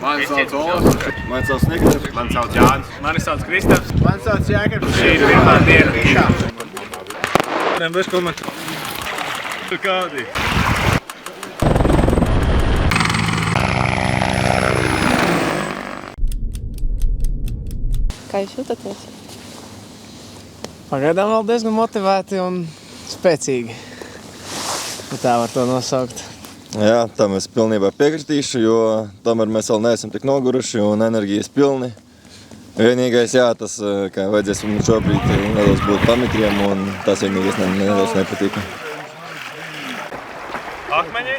Mani sauc Olas. Mani sauc Niklas. Mani sauc Jānis. Mani sauc Kristaps. Mani sauc Jākaps. Šī ir pirmā diena. Bez komentāru. Tu kādi? Kā jūs jūtaties? Pagaidām vēl diezgan motivēti un spēcīgi. Tā var to nosaukt. Jā, tam es pilnībā piekritīšu, jo tomēr mēs vēl neesam tik noguruši un enerģijas pilni. Vienīgais, jā, tas, kā vajadzēs mums šobrīd nedaudz būt pamitriem, un tas vienīgais nedaudz nepatīk. Akmeņi?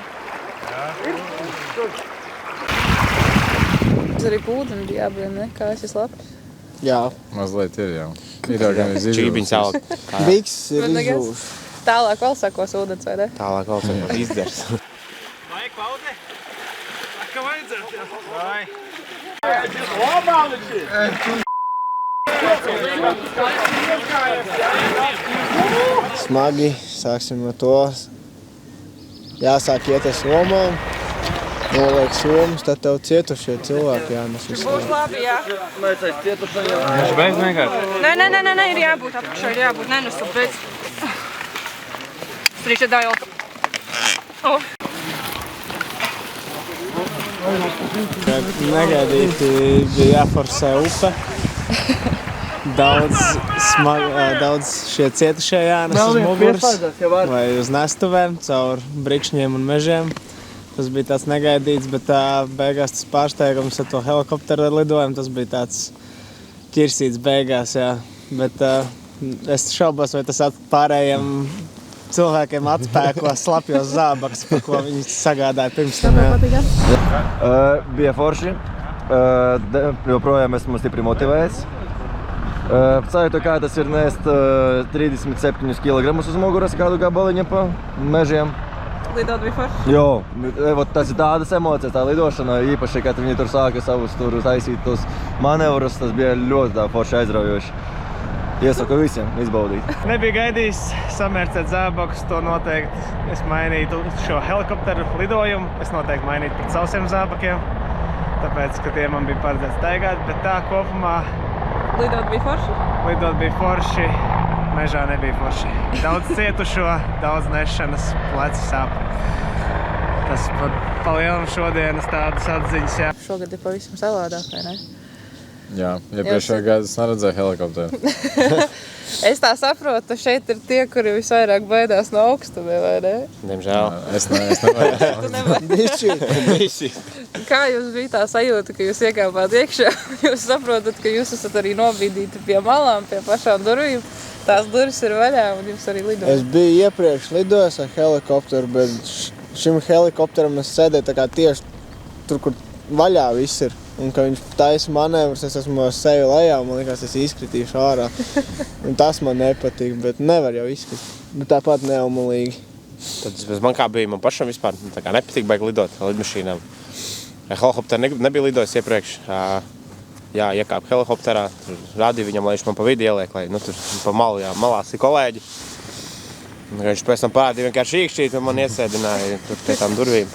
Jūs arī pūdeni bija jābrien, ne? Kā esi labs? Jā. Mazliet ir, jā. Ir jau gan izžūs. Čībiņas aug. Biks ir izžūs. Tālāk vēl sakos ūdens, vai ne? Tālāk vēl sakos izders. Vajag pauze? Kā vajadzētu, jā? Vai? Smagi, sāksim ar to. Jāsāk iet ar somām, noliek somas, tad tev cietušie cilvēki jānes visu. Būs labi, jā. Viņš beidz vienkārši. Nē, ir jābūt apakšā, ir jābūt. Nē, nu stop, beidz. Strīši dāj vēl. Negaidīti bija jāforsē upe. Daudz šie cietušie jānes uz muguras vai uz nestuvēm caur brikšņiem un mežiem. Tas bija tāds negaidīts, bet beigās tas pārsteigums ar to helikopteru lidojumu, tas bija tāds ķirsīts beigās, jā. Bet es šaubos, vai tas pārējiem cilvēkiem atspēko slapjos zābaks, par ko viņi sagādāja pirms tam, jā. Bija forši. Joprojām esmu stipri motivēts. Sajūtu, kā tas ir nest 37 kg uz muguras kādu gabaliņu pa mežiem. Lidot bija forši? Jo, tas ir tādas emocijas, tā lidošana, īpaši, kad viņi tur sāka savus tur taisīt tos manevrus, tas bija ļoti forši aizraujoši. Iesaku visiem izbaudīt. Nebija gaidījis samērcēt zābakus, to noteikti es mainītu šo helikopteru lidojumu. Es noteikti mainītu pret sausiem zābakiem, tāpēc, ka tie man bija paredzēts staigāt, bet tā kopumā Lidot bija forši? Lidot bija forši, mežā nebija forši. Daudz cietušo, daudz nešanas, pleci sāp. Tas pa lielam šodienas tādas atziņas, jā. Šogad ir pavisam savādāk, vai ne? Jā, iepriekšējā gadā es neredzēju helikopteru. Es tā saprotu, šeit ir tie, kuri visvairāk baidās no augstumiem, vai ne? Diemžēl. Es nevaru. Tu nevari. Kā jums bija tā sajūta, ka jūs iekāpāt iekšā? Jūs saprotat, ka jūs esat arī nobīdīti pie malām, pie pašām durvīm. Tās durvis ir vaļā un jūs arī lidojat. Es biju iepriekš lidojis ar helikopteru, bet šim helikopteram es sēdēju tā kā tieši tur, kur vaļā viss ir. Un, kad viņš taisa manevrus, es esmu ar sevi lejā, man liekas, es izkritīšu ārā. Un tas man nepatīk, bet nevar jau izkrist. Bet tāpat neumulīgi. Tad man kā bija, man pašam vispār tā kā nepatīk baigi lidot ar lidmašīnām. Helikopteru nebija lidojis iepriekš. Jā, iekāp helikopterā, rādīju viņam, lai viņš man pa vidi ieliek, lai tur pa malu, jā, malās ir kolēģi. Un, viņš pēc tam parādīja vienkārši iekšķīt, un man iesēdināja tur pie tām durvīm.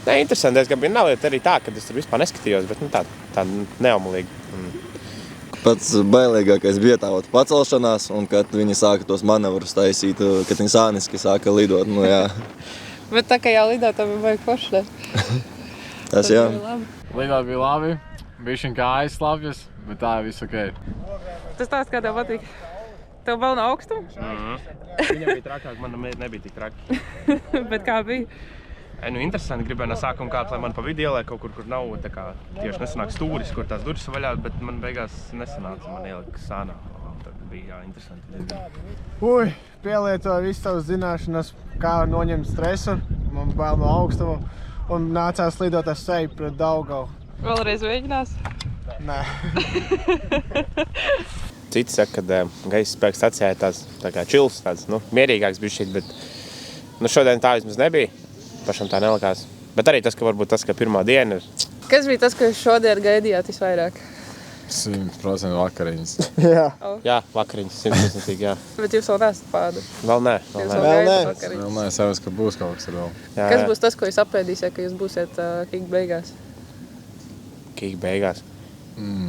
Nē, interesanti, diezgan bija nelieta arī tā, kad es tur vispār neskatījos, bet tā neumulīgi. Pats bailīgākais bija tā pacelšanās, un kad viņi sāka tos manevrus taisīt, kad viņi sāniski sāka lidot, nu jā. Bet tā kā jau lidot, tā bija baigi forši, ne? Tas jā. Lidot bija labi, bišķiņ kājas slapjas, bet tā ir viss ok. Tas tāds, kā tev patīk? Tev vēl nav augstuma? Viņam bija trakāk, man nebija tik traki. Bet kā bija? Interesanti, gribēju no sākuma kāpt, lai man pa vidi ieliek kaut kur, kur nav tā kā tieši nesanāk stūris, kur tās durvis vaļā, bet man beigās nesanāca, man ielika sānā. Tad bija, jā, interesanti. Pielietoju visu savas zināšanas, kā noņemt stresu, man bail no augstuma, un nācās lidot ar seju pret Daugavu. Vēlreiz mēģinās? Nē. Citi saka, ka gaisa spēka stacijā ir tāds tā kā čils, tāds, mierīgāks bišķīt, bet šodien tā vismaz nebija. Pašam tā nelikās. Bet arī tas, ka varbūt tas, ka pirmā diena ir. Kas bija tas, ko jūs šodien gaidījāt visvairāk? 100% vakariņas. Jā. Jā, vakariņas, 100%, jā. Bet jūs vēl neesat pādu? Vēl nē. Vēl nē. Vēl nē, es saprotu, ka būs kaut kas ar vēl. Jā, Kas būs tas, ko jūs apēdīsiet, ka jūs būsiet Kinga beigās? kīgi beigās.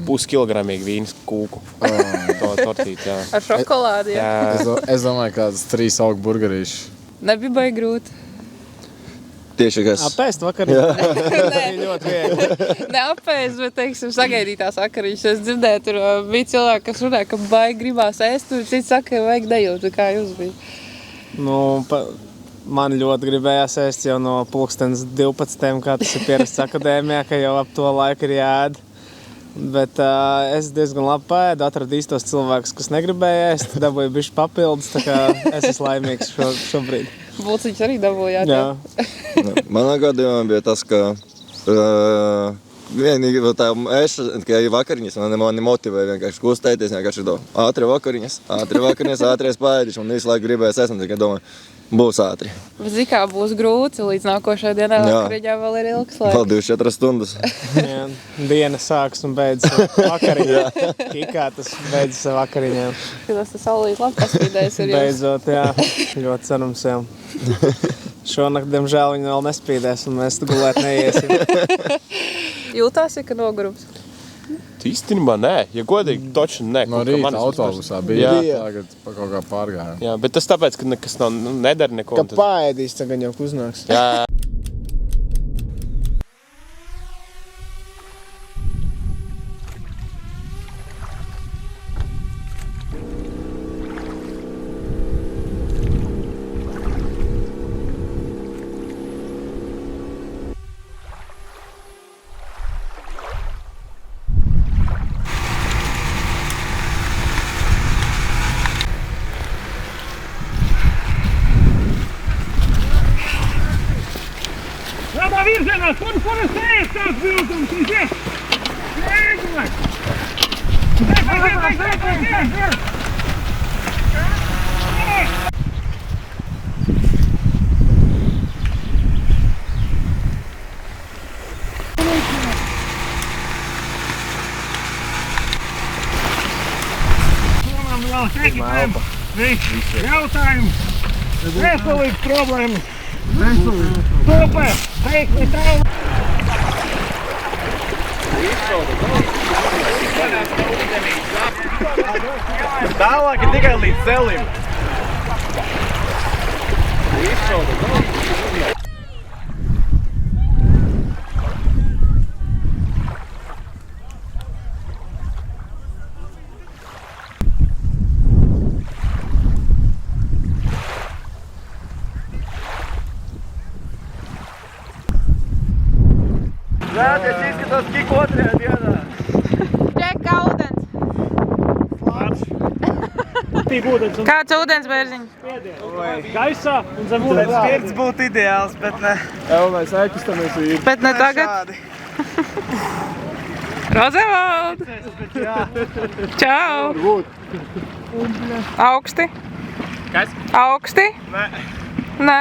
Puskilogramīgi vīnas kūku. To tortīti, jā. Ar šokolādi, jā. Es domāju, kāds 3 augu burgerīši. Nebija baigi grūti. Tieši kas. Apēst vakarā. Ļoti viegli. Neapēst, bet, teiksim, sagaidīt tās vakariņas. Es dzirdēju, tur bija cilvēki, kas runāja, ka baigi gribās ēst, tur cits saka, ka vajag dejot, kā jūs bija. Nu, man ļoti gribējās ēst jau no 12, kā tas ir pierasts akadēmijā, ka jau ap to laiku ir jāēd. Bet es diezgan labi paēdu, atradu īstos cilvēkus, kas negribēja ēst, dabūju bišķi papildus, tā kā es esmu laimīgs šobrīd. Bulciņš arī dabūjāt, jā. Manā gadījumā bija tas, ka vienīgi tā ēšana, ka vakariņas mani motivēja vienkārši kustēties, vienkārši ātri vakariņas, ātries paēdiši, un visu laiku gribējas ēst, un tikai domāju, būs ātri. Zini, kā būs grūti, līdz nākošajai dienai vakariņā vēl ir ilgs laiks. Vēl 24 stundas. Jā, diena sāks un beidzas vakariņā. Tikā tas beidzas vakariņā. Tas saulīt labi paspīdējis ir jūs. Beidzot, jā, ļoti cerams, jā. Šonakt, diemžēl, viņi vēl nespīdēs, un mēs gulēt neiesim. Jūtās, ka nogurums? Īstenībā nē, ja godīgi, toči nē. No rīta autobusā bija, tagad kaut kā pārgājām. Jā, bet tas tāpēc, ka nekas nav nedara neko. Ka paēdīs, tagad jau uznāks. Jā. Virzienās, kur es teicu tās viltums, izies! Iegulē! Ies! Jautājums! Veselības problēmas! Super! Teikni tālu! Tālāk ir tikai līdz celim. Rādies izskatās tik otrajā dienā. Ček, kā ūdens? Labs. Kāds ūdens bērziņš? Gaisā un zem ūdens. Spirts būtu ideāls, bet ne. Jā, mēs ēkustamies vīri. Bet ne tagad? Rozevald! Čau! Augsti? Kas? Augsti? Nē. Nē.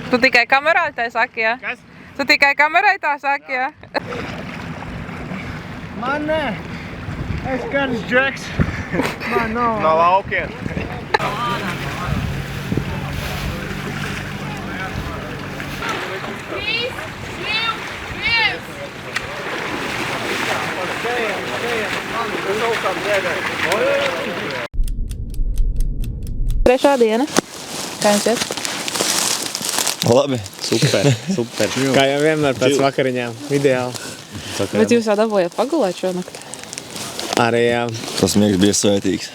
Tu tikai kamerā tā saki, jā? Kas? Tu tikai kamerā tā saki, jā? Man nē. Es kāds džeks. Man nav. No laukiem. Trešā diena. Kā jums iet? Labi. Super. Kā jau vienmēr pēc vakariņām. Ideāli. Bet jūs jau dabūjāt pagulēt šonakt? Arī jā. Tas miegs bija svētīgs.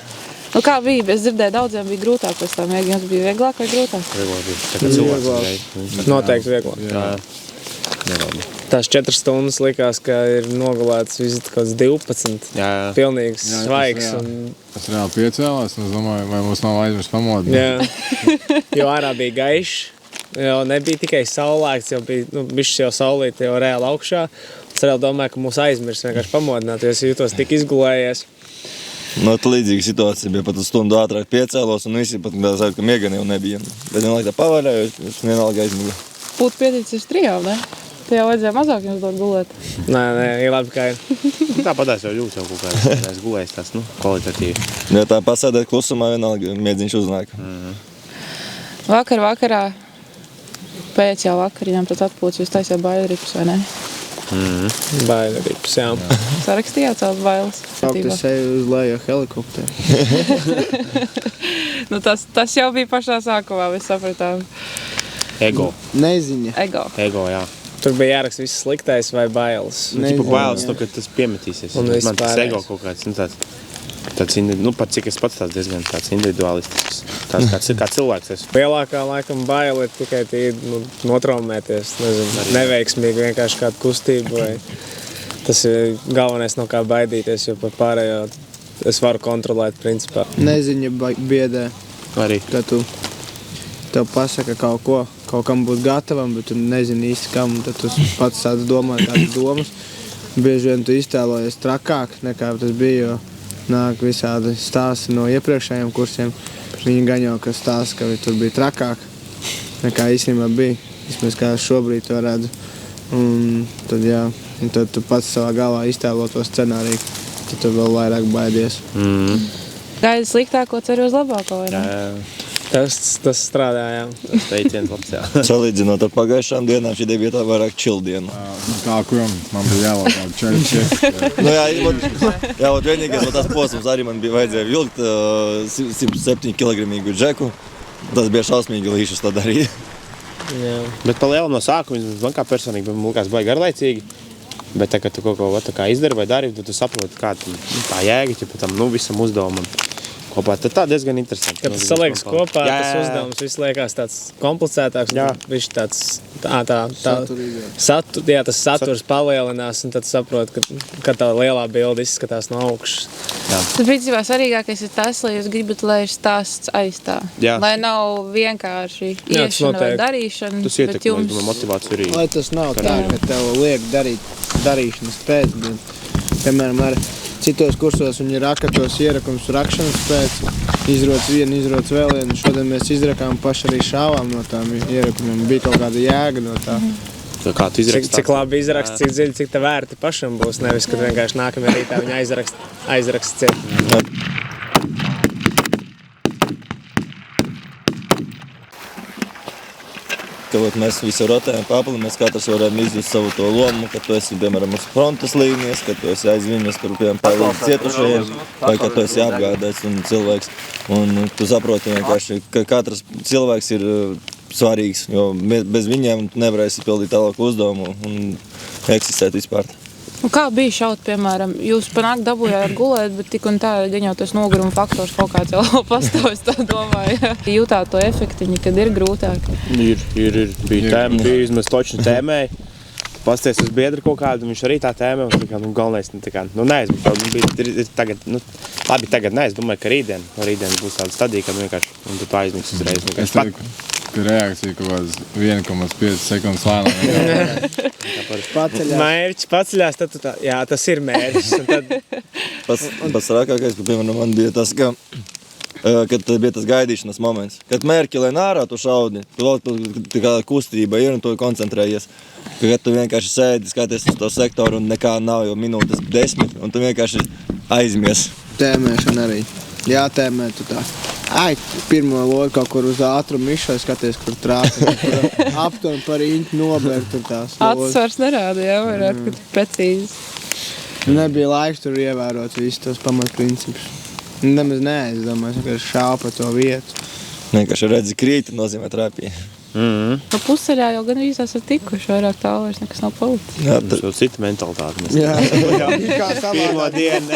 Nu kā bija? Es dzirdēju, daudziem bija grūtāk pēc tam. Jums bija vieglāk vai grūtāk? Vieglāk bija. Tā kā cilvēks. Noteikti vieglāk. Jā. Tās 4 stundas likās, ka ir nogulēts vizit kaut kāds 12. Jā. Pilnīgs svaigs. Es reāli piecēlās, un es domāju, vai mums nav aizmirst pamodināt. Jā. Jo ārā bija gaišs. Jo nebija tikai saulēkts, jau bija bišķis jau saulīti jau reāli augšā. Es reāli domāju, ka mūs aizmirst vienkārši pamodināt, jo es jūtos tik izgulējies. No, tā līdzīga situācija bija pat stundu ātrāk piecēlos, un visi pat zāju, ka miega jau nebija. Bet vienlaik tā pavarēju, es vienalga aizmigu. Būtu pieticis 3, ne? Te jau vajadzēja mazāk jums dot gulēt. Nē, ir labi, kā ir. Tāpatās jau jūtas jau kaut kāds gulējs tāds, kvalitatīvi. Ja tā pasēdēt klusumā, vienalga miedziņš uznāk. Vakarā Pēc jau vakariņām pēc atpūtas jūs taisījāt bailripus, vai ne? Bailripus, jā. Sarakstījāt savas bailes? Es eju uz leju helikopteru. Nu, tas jau bija pašā sākumā, mēs sapratām. Ego. Neziņa. Ego, jā. Tur bija jāraksta viss sliktais vai bailes. Tipa bailes, ka tas piemetīsies. Man tas ego kaut kāds, pat cik es pats tāds diezgan tāds individualistisks. Tāds kā cilvēks esmu. Lielākā laikam baila ir tikai notraumēties, neveiksmīgi vienkārši kādu kustību. Vai tas ir galvenais, no kā baidīties, jo par pārējo es varu kontrolēt principā. Neziņa biedē, Arī. ka tev pasaka kaut ko, kaut kam būt gatavam, bet tu nezini īsti kam, tad tu pats sāc domāt tādas domas. Bieži vien tu iztēlojies trakāk nekā tas bija, jo nāk visādi stāsti no iepriekšējiem kursiem. Viņi gan jau, ka stāsta, ka tur bija trakāk nekā īstenībā bija. Vismaz kā šobrīd to redzu. Un tad, jā, un tad tu pats savā galvā iztēlo to scenāriju, tad tu vēl vairāk baidies. Gaidi sliktāko, ceru uz labāko, vai ne? Tas strādā, jā. Tas teiciens labs, jā. Salīdzinot ar pagājušām dienām, šī bija tā vairāk chill diena. Kā kuram man bija jāvalk čeļi. Jā, vienīgais no tās posms arī man bija vajadzēja vilkt 107 kg džeku. Tas bija šausmīgi līšus tā darīja. Jā. Bet pa lielu no sākuma, man kā personīgi, man likās baigi garlaicīgi. Bet tā, kad tu kaut ko izdari vai dari, tad tu saproti, kā tā jēga, tam visam uzdevumam. Kopā, tad tā diezgan interesanti. Kad tas saliekas kopā, tas uzdevums viss liekas tāds komplicētāks, viņš tāds tas saturs palielinās, un tad saprot, ka tā lielā bilde izskatās no augšas. Tas principā svarīgākais ir tas, lai jūs gribat, lai ir stāsts aiz tā. Jā. Lai nav vienkārši iešana vai darīšana, tas bet ietekmē, jums... motivāciju arī. Lai tas nav tā, ka tev liek darīšanas pēc, bet, piemēram, ar citos kursos viņi raka tos ierakums rakšanas pēc, izroc vienu, izroc vēl vienu. Šodien mēs izrakām paši arī šāvām no tām ierakumiem. Bija kaut kāda jēga no tā. Kā tu izrakst? Cik labi izrakst, cik dziļi, cik te vērti pašam būs, nevis, kad vienkārši nākamajā rītā viņa aizrakst ciet. Kad mēs visi rotējam papli, mēs katrs varam izjust savu to lomu, kad tu esi, piemēram, uz frontes līnijas, kad tu esi aiz viņas, tur, piemēram, palīdz cietušajiem, vai kad tu esi apgādāts un cilvēks. Un tu saproti vienkārši, ka katrs cilvēks ir svarīgs, jo bez viņiem tu nevarēsi pildīt tālāku uzdevumu un eksistēt vispār. Un kā bija šaut, piemēram, jūs panāk dabūjāt gulēt, bet tik un tā, gan jau tas noguruma faktors kaut kāds jau pastāv, es tā domāju. Jūtāt to efektiņu, kad ir grūtāk? Ir. Bija tēma, bija izmaz točni tēmēji. Pasties uz biedru kaut kādu, viņš arī tā tēmē, un galvenais, tagad nees, domāju, ka rītdien būs tāda stadija, kad vienkārši, un tu aizmiks uzreiz. Es teiktu, ka reakcija kaut kāds 1,5 sekundes lēnām. Mērķis paceļās, tad tu tā, jā, tas ir mērķis. Tad... Pats rākākais, piemēram, man bija tas, ka kad bija tas gaidīšanas moments. Kad mērķi lēn ārā tu šaudi, tu vēl kustība ir un tu koncentrējies. Kad tu vienkārši sēdi, skaties uz to sektoru un nekā nav, jo minūtes 10, un tu vienkārši aizmies. Tēmēšana arī. Jātēmē tu tā. Pirmo loju kaut kur uz ātrumu izšai skaties, kur trāpi. Aptuveni par īņķi nobērt tur tās lojas. Atsvars nerāda, jā, vairāk, ka precīzi. Nebija laiks tur ievērot visus tos pamatprincipus. Nemaz neaizdomāju, vienkārši šāva pa to vietu. Vienkārši redzi krīti, nozīmē trāpīja. Pa pusceļā jau gan visās ir tikuši, vairāk tālu vairs nekas nav palicis. Mums jau cita mentalitāte. Pirmo dienu,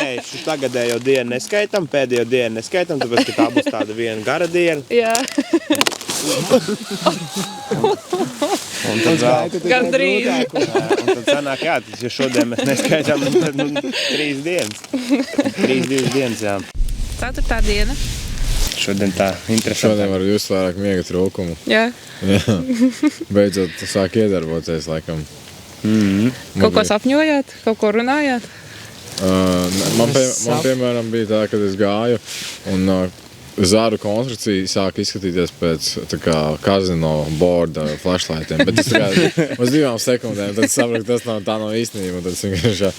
tagadējo dienu neskaitam, pēdējo dienu neskaitam, tāpēc, ka tā būs tāda viena gara diena. Jā. Un tad vēl... Gan drīz. Un tad sanāk, jā, ja šodien mēs neskaitām, tad 3 dienas. 3-2 dienas, jā. 4. diena. Šodien tā interesanti. Šodien var just vairāk miega trūkumu. Jā. Jā. Beidzot sāk iedarboties, laikam. Kaut ko sapņojāt? Kaut ko runājāt? Man piemēram bija tā, kad es gāju un zāru konstrukcija sāk izskatīties pēc tā kā kazino borda flashlightiem. Bet es tā kā uz 2 sekundēm tad sapratu, ka tas tā nav īstenība. Un tad es vienkārši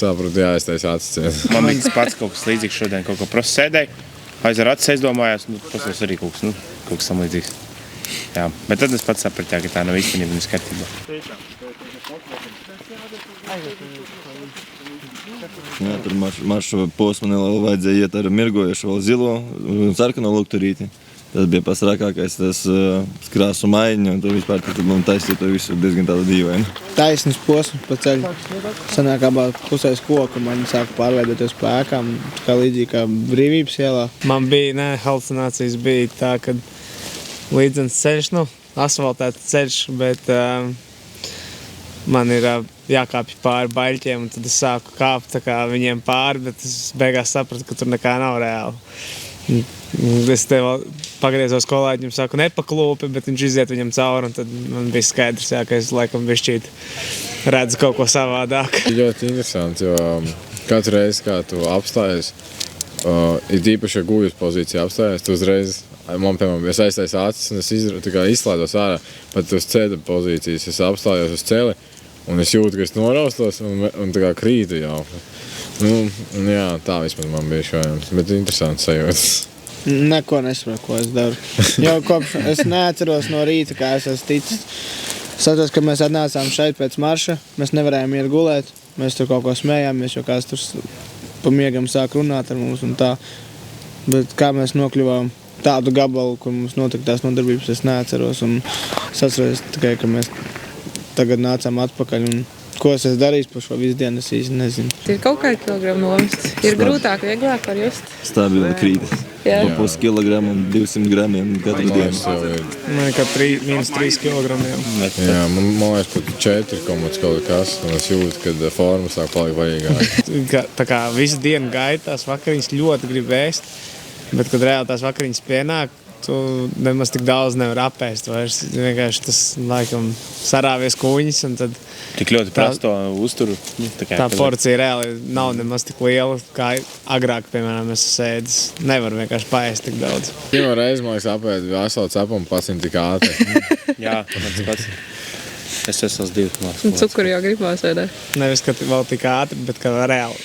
sapratu, jāiztais acis. Man viņas pats kaut kas līdzīgs šodien, kaut ko prosu sēdēju. Aiz ar acis aizdomājās, protams, arī kaut kas samlīdzīgs. Jā, bet tad es pats sapratu, ka tā nav īstenībā kārtībā. Jā, tur maršu posmu nelielu vajadzēja iet ar mirgojušu vēl zilo un sarkano lukturīti. Tas bija pats rākākais, tas krāsu maiņa, un to vispār tad man taisīja to visu diezgan tādu dīvainu. Taisnes posms pa ceļu. Sanāk abā pusēs koku, man sāka pārveidoties pa ēkām, kā līdzīgi kā Brīvības ielā. Man bija, halucinācijas bija tā, ka līdzens ceļš, asfaltēts ceļš, bet man ir jākāpj pāri baļķiem, un tad es sāku kāpt tā kā viņiem pāri, bet es beigās sapratu, ka tur nekā nav reāli. Es te vēl pagriezos kolēģim, saku nepaklūpi, bet viņš iziet viņam cauri, un tad man bija skaidrs, ka es laikam bišķīt redzu kaut ko savādāk. Ļoti interesanti, jo katru reizi, kā tu apstājies, ir īpaši gūjas pozīcija apstājies, tu uzreiz, man, piemēram, es aiztais acis un es izslēdos ārā, pat uz ceļa pozīcijas, es apstājos uz ceļa, un es jūtu, ka es noraustos un tā kā krītu jau. Jā, tā vismaz man bija šojams, bet interesanti sajūtas. Neko nesaprotu, ko es daru. Jau kopš es neatceros no rīta, kā es esmu ticis. Satos, ka mēs atnācām šeit pēc marša, mēs nevarējām iet gulēt, mēs tur kaut ko smējāmies, jo kāds tur pa miegam sāk runāt ar mums un tā. Bet kā mēs nokļuvām tādu gabalu, kur mums notika tās nodarbības, es neatceros. Un es atceros tikai, ka mēs tagad nācām atpakaļ un ko es esmu darījis par šo visu dienu, es īsti nezinu. Ir kaut kādi kilogramu nomests. Ir grūtāk, vieglāk var just. Stabili krītas. Pa pus kilogramu un 200 gramiem katru dienu. Man ir kā -3 kilogramiem. Jā, man liekas pat 4 kaut kas, un es jūtu, kad forma sāk palikt vajagāk. Tā kā visu dienu gaida, tās vakariņas ļoti grib ēst, bet kad reāli tās vakariņas pienāk, tu nemaz tik daudz nevar apēst vairs. Vienkārši tas, laikam, sarāvies kuņas, un tad Tik ļoti prasto uzturu. Tā porcija reāli nav nemaz tik liela, kā agrāk, piemēram, es sēdis. Nevar vienkārši paēst tik daudz. Pirmā reize, man liekas, apēd veselu cepumu pats un tik ātri. Jā, mans pats. Es esmu 2 Un cukuru jau gribās, vai ne? Nevis, ka vēl tik ātri, bet ka reāli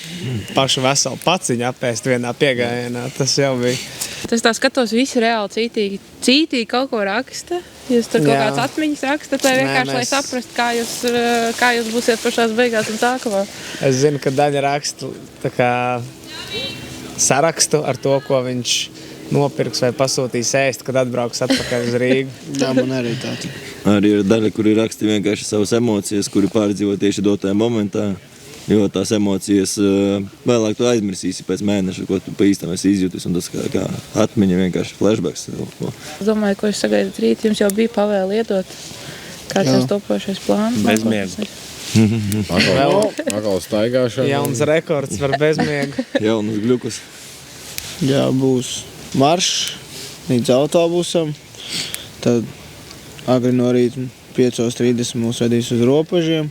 pašu veselu paciņu apēst vienā piegājienā. Tas jau bija. Tas tā skatos, visi reāli cītīgi kaut ko raksta. Jūs tur kaut kāds atmiņas rakstat, vai vienkārši, lai saprast, kā jūs būsiet pašās beigās un sākumā? Es zinu, ka daļa rakstu tā kā sarakstu ar to, ko viņš nopirks vai pasūtīs ēst, kad atbrauks atpakaļ uz Rīgu. Jā, man arī tāda. Arī ir daļa, kuri raksta vienkārši savas emocijas, kuri pārdzīvo tieši dotajā momentā. Jo tās emocijas vēlāk tu aizmirsīsi pēc mēneša, ko tu pa īstam esi izjūtis, un tas kā atmiņa vienkārši flashbacks. Es domāju, ko es sagaidu rīt, jums jau bija pavēle iedot kāds tās topošais plāns. Bezmiegu. Atkal staigāšana. Jauns rekords par bezmiegu. Jaunas gļukus. Jā, būs maršs līdz autobusam, tad agri no rīta 5:30 mūs vedīs uz robežiem,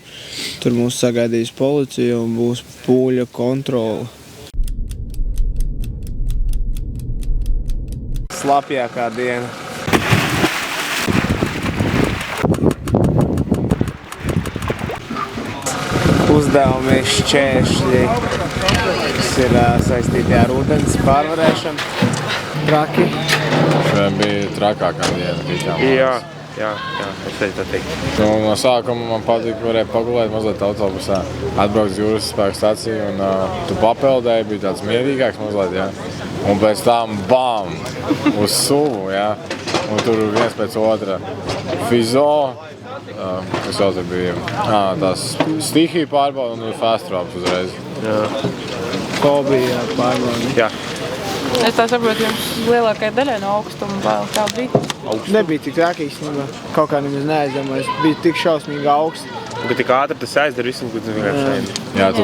tur mūs sagaidīs policija un būs pūļa kontrole. Slapjākā diena. Uzdevumi šķēršļi, kas ir saistīti ar ūdens pārvarēšanu. Traki. Šai bija trakākā diena. Jā, es teicu tā teikt. No sākuma man patīk, varēja pagulēt mazliet autobusā. Atbraukt uz jūras spēku staciju un tu papeldēji, bija tāds mierīgāks mazliet, jā. Un pēc tam bam! Uz suvu, jā. Un tur viens pēc otra fizo, kas vēl tur bija, tās stihiju pārbauda un fast drops uzreiz. Jā. Fobija pārbauda. Jā. Es tā saprotu, jums lielākai daļai no augstuma vēl kā bija? Nebija tik traki, kaut kā nemaz neaizdomājies. Bija tik šausmīgi augsts. Un, ka tik ātri tas aizdara visam, ko tu vienkārši neini. Jā, tu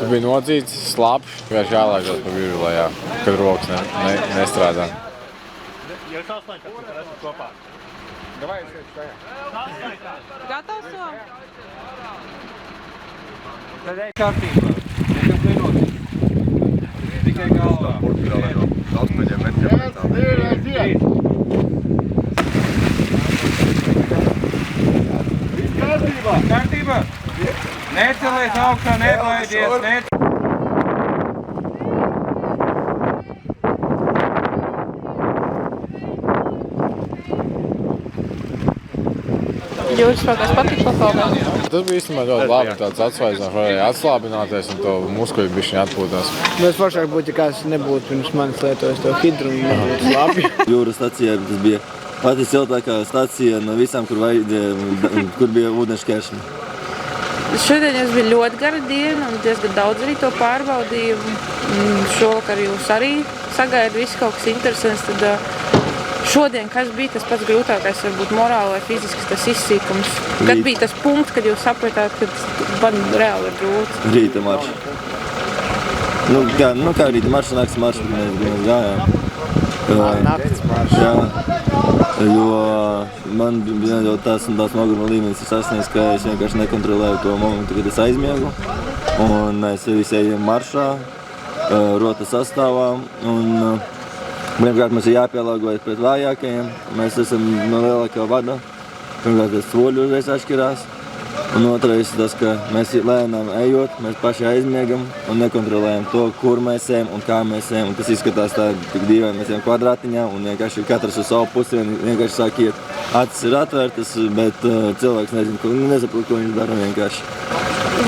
biji nodzīts, slapš, vienkārši jālaižās pa viru, lai kad rokas nestrādā. Gatavs to? Tad ej kārtībā. Nekas nenot. Tikai galvā. Daudz paģiem metriem. Kārtībā! Necelies augšā, neatlaidies, Jūras spēkās patīk pakalpēt? Tas bija īstenībā ļoti labi, tāds atsvaidzināts, varēja atslābināties un to muskuļu bišķiņ atpūtās. Mēs foršāk būtu, ja kāds nebūtu pirms manis lietojis to hidru un nebūtu labi. Jūras stacijā tas bija pati siltākā stacija no visām, kur bija ūdenšķēršļi. Šodien jums bija ļoti gara diena un diezgan daudz arī to pārbaudīju. Šovakar jūs arī sagaida visu kaut kas interesants. Tad šodien, kas bija tas pats grūtākais, varbūt morāli vai fizisks tas izsīkums? Kad bija tas punkts, kad jūs sapratāt, ka man reāli ir grūti? Rīta marša. Kā rīta marša, nakts marša, mēs gājām. Nakts marša. Jā. Jo man bija jau tās noguruma līmenis ir sasniegts, ka es vienkārši nekontrolēju to momentu, kad es aizmiegu. Un mēs visi ejam maršā, rota sastāvā. Un pirmkārt mums ir jāpielāgojas pret vājākajiem. Mēs esam no lielākā vada. Pirmkārt, tas soļu uzreiz atšķirās. Un otrais tas, ka mēs lēnām ejot, mēs paši aizmiegam un nekontrolējam to, kur mēs ejam un kā mēs ejam. Un tas izskatās tā tik dīvaini, mēs ejam kvadrātiņā un vienkārši katrs uz savu pusi vienkārši sāk iet. Acis ir atvērtas, bet cilvēks nesaprot, ko viņš dara vienkārši.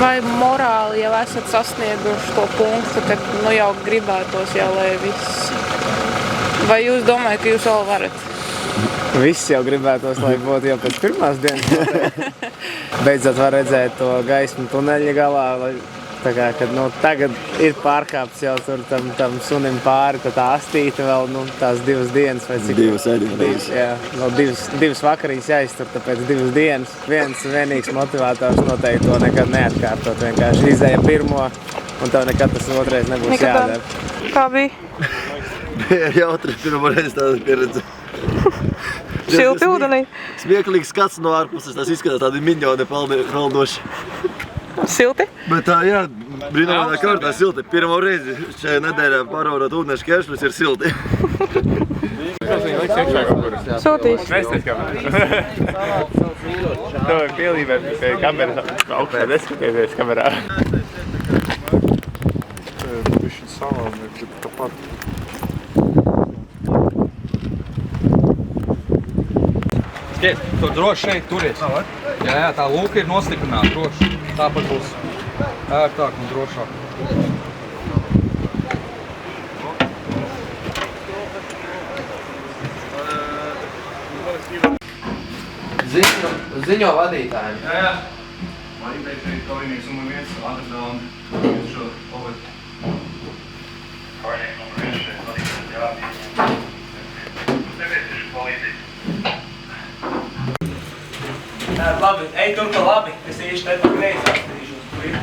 Vai morāli jau esat sasnieguši to punktu, kad jau gribētos jau, lai viss? Vai jūs domājat, ka jūs vēl varat? Viss jau gribētos, lai būtu jau pēc pirmās dienas. Beidzot var redzēt to gaismu tuneļa galā. Kad tagad ir pārkāpts jau tur tam sunim pāri, tā astīte vēl tās 2 dienas. Vai cik? 2 ēdienas. Jā, vēl 2 vakariņas jāiztur, tāpēc 2 dienas. Viens vienīgs motivators noteikti to nekad neatkārtot. Vienkārši izēja pirmo un tev nekad tas otrais nebūs jādara. Kā bija? Bija jautri pirmo reizi tāda pieredze. Silti ūdenī? Smieklīgs skats no ārpuses, tas izskatās tādi miņoni peldoši. Silti? Bet tā, jā, brīnumainā kārtā silti. Pirmo reizi šajā nedēļā pārvarot ūdenšķēršļus ir silti. Sūtīs. Nesties kamerā. To ir pielīmē pie kameras augstā, neskatieties kamerā. Bišķiņ savām ir tāpat. Skiet, to droši šeit turies. Jā, tā lūka ir nostiprināta, droši. Tāpat būs ērtāk un drošāk. Ziņo vadītājiem. Jā. Vadītājs šeit kaujinieks numur 1 atradām šo pavadu. Kaujinieks numur 1 šeit vadītājs jādīja. Nepieciešams palīdzīt. Labi, ej tur pa labi, es īši te pa greizi atskatīšos, kur ir.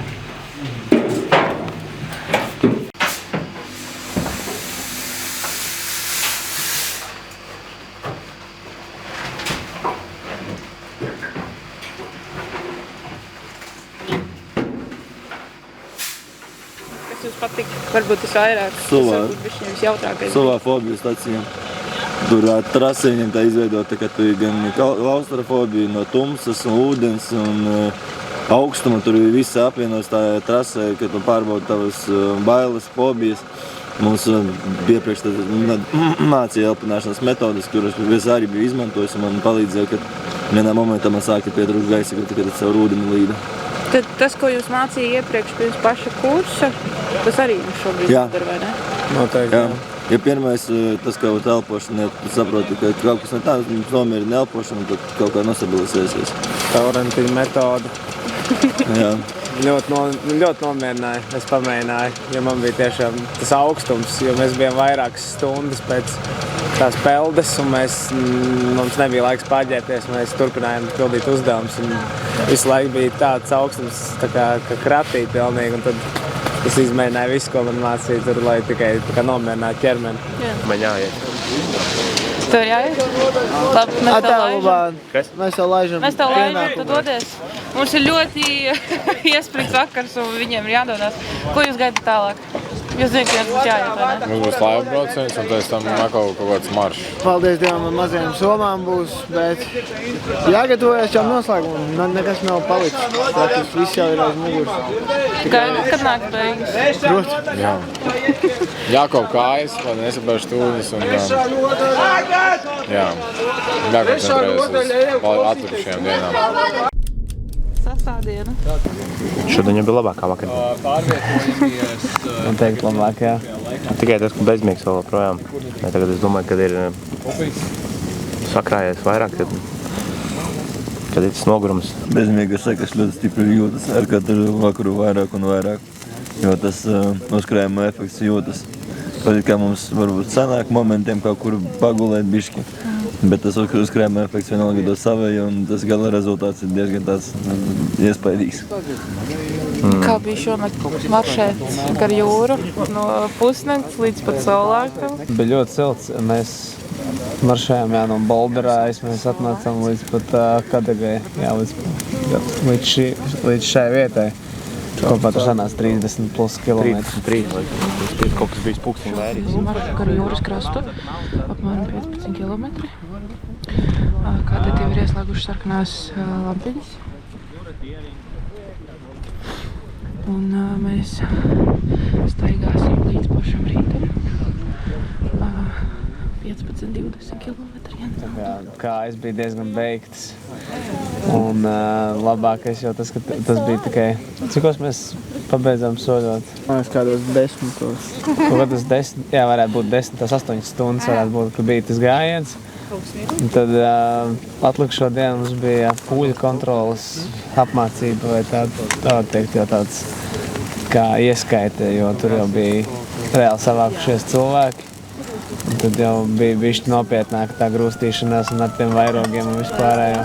Kas jums patīk? Varbūt tas vairāk. Savā fobiju stacijā. Tur trase viņam tā izveidota, ka tu ir gan klaustrofobija no tumsas un ūdens un augstuma. Tur ir viss apvienos tā trasē, kad tu pārbaudi tavas bailes, fobijas. Mums iepriekš mācīja elpināšanas metodas, kuras es arī biju izmantojis un man palīdzēja, ka vienā momentā man sāka pietrūkt gaisa, kad es caur ūdeni līdu. Tad tas, ko jūs mācīja iepriekš pirms paša kursa, tas arī jums šobrīd izdara, vai ne? Noteikti. Jā. Ja pirmais, tas kā elpošana, tu saproti, ka kaut kas ne tā, nomierina elpošana, tad kaut kā nosabilizēsies. Taurentiņa metode. Jā. Ļoti nomierināja, es pamēģināju, jo man bija tiešām tas augstums, jo mēs bijām vairākas stundas pēc tās peldes un mums nebija laiks paģēties, mēs turpinājām pildīt uzdevumus un visu laiku bija tāds augstums, tā kā kratī pilnīgi, un tad es izmēģināju visu, ko man mācīja tur, lai tikai nomierinātu ķermeni. Man jāiet. Tev jāiet? Labi, mēs tev laižam. Kas? Mēs tev laižam. Mēs tev laižam, tu dodies. Mums ir ļoti iesprīgs vakars un viņiem ir jādodās. Ko jūs gaidat tālāk? Jūs zināt, ka jums būs jāiet, vai ne? Mums būs laiva brauciens un pēc tam kaut kāds maršs. Paldies Dievam, man mazajām somām būs, bet jāgatavojas jau noslēgumam. Nekas nav palicis. Praktiski viss jau ir aiz muguras. Kad nāk beigas? Proti. Jā. Jākop kājas, lai nesapērš tūņas un jā. Jākoncentrējas uz atlikušajām dienām. Sastādiena. Šodien jau bija labākā vakarā. Man teikt labāk, jā. Tikai tas, ka bezmiegs vēl projām. Tagad es domāju, kad ir sakrājies vairāk, kad ir tas nogurums. Bezmiega sekas ļoti stipri jūtas ar katru vakaru vairāk un vairāk, jo tas uzkrājuma efekts jūtas. Kaut kā mums varbūt sanāk momentiem kaut kur pagulēt bišķi, bet tas uzkrājuma efekts vienalga dos savēju un tas gala rezultāts ir diezgan tāds iespaidīgs. Kā bija šonakt maršēt gar jūru no pusnakts līdz pat saulēktam? Bija ļoti silts. Mēs maršējām no Bolderājas, mēs atnācām līdz pat Kadagai, līdz šai vietai. Kopā tur sanāca 30 plus kilometri. 33, kaut kas bijis pūkstiņu vērīs. Maršu gar jūras krastu, apmēram 15 kilometri. Kā tad jau ir ieslēguši sarkanās lampiņas. Un mēs staigāsim līdz pašam rītam. 15-20 kilometri. Kājas bija diezgan beigtas. Un labākais jau tas, ka tas bija tikai... Cikos mēs pabeidzām soļot? Man liekas, kādos 10. Kaut kādos 10, jā, varētu būt 10, 8 stundas varētu būt, ka bija tas gājiens. Un tad atlikušo dienu mums bija pūļu kontrolas apmācība vai tā teikt, jau tāds kā ieskaite, jo tur jau bija reāli savākušies cilvēki. Un tad jau bija bišķi nopietnāk tā grūstīšanās un ar tiem vairogiem un vispārējo.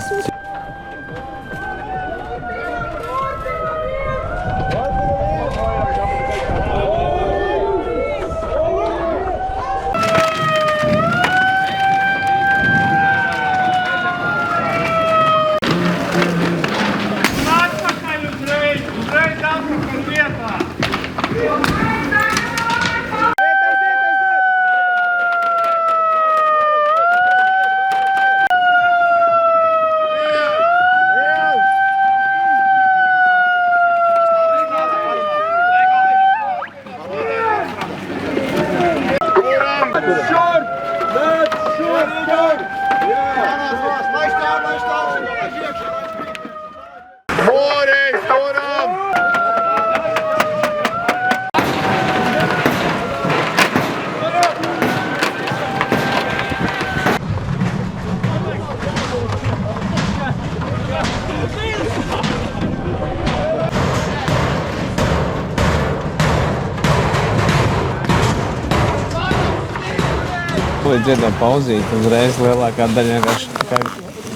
Līdz iedod pauzīt, uzreiz lielākā daļa vienkārši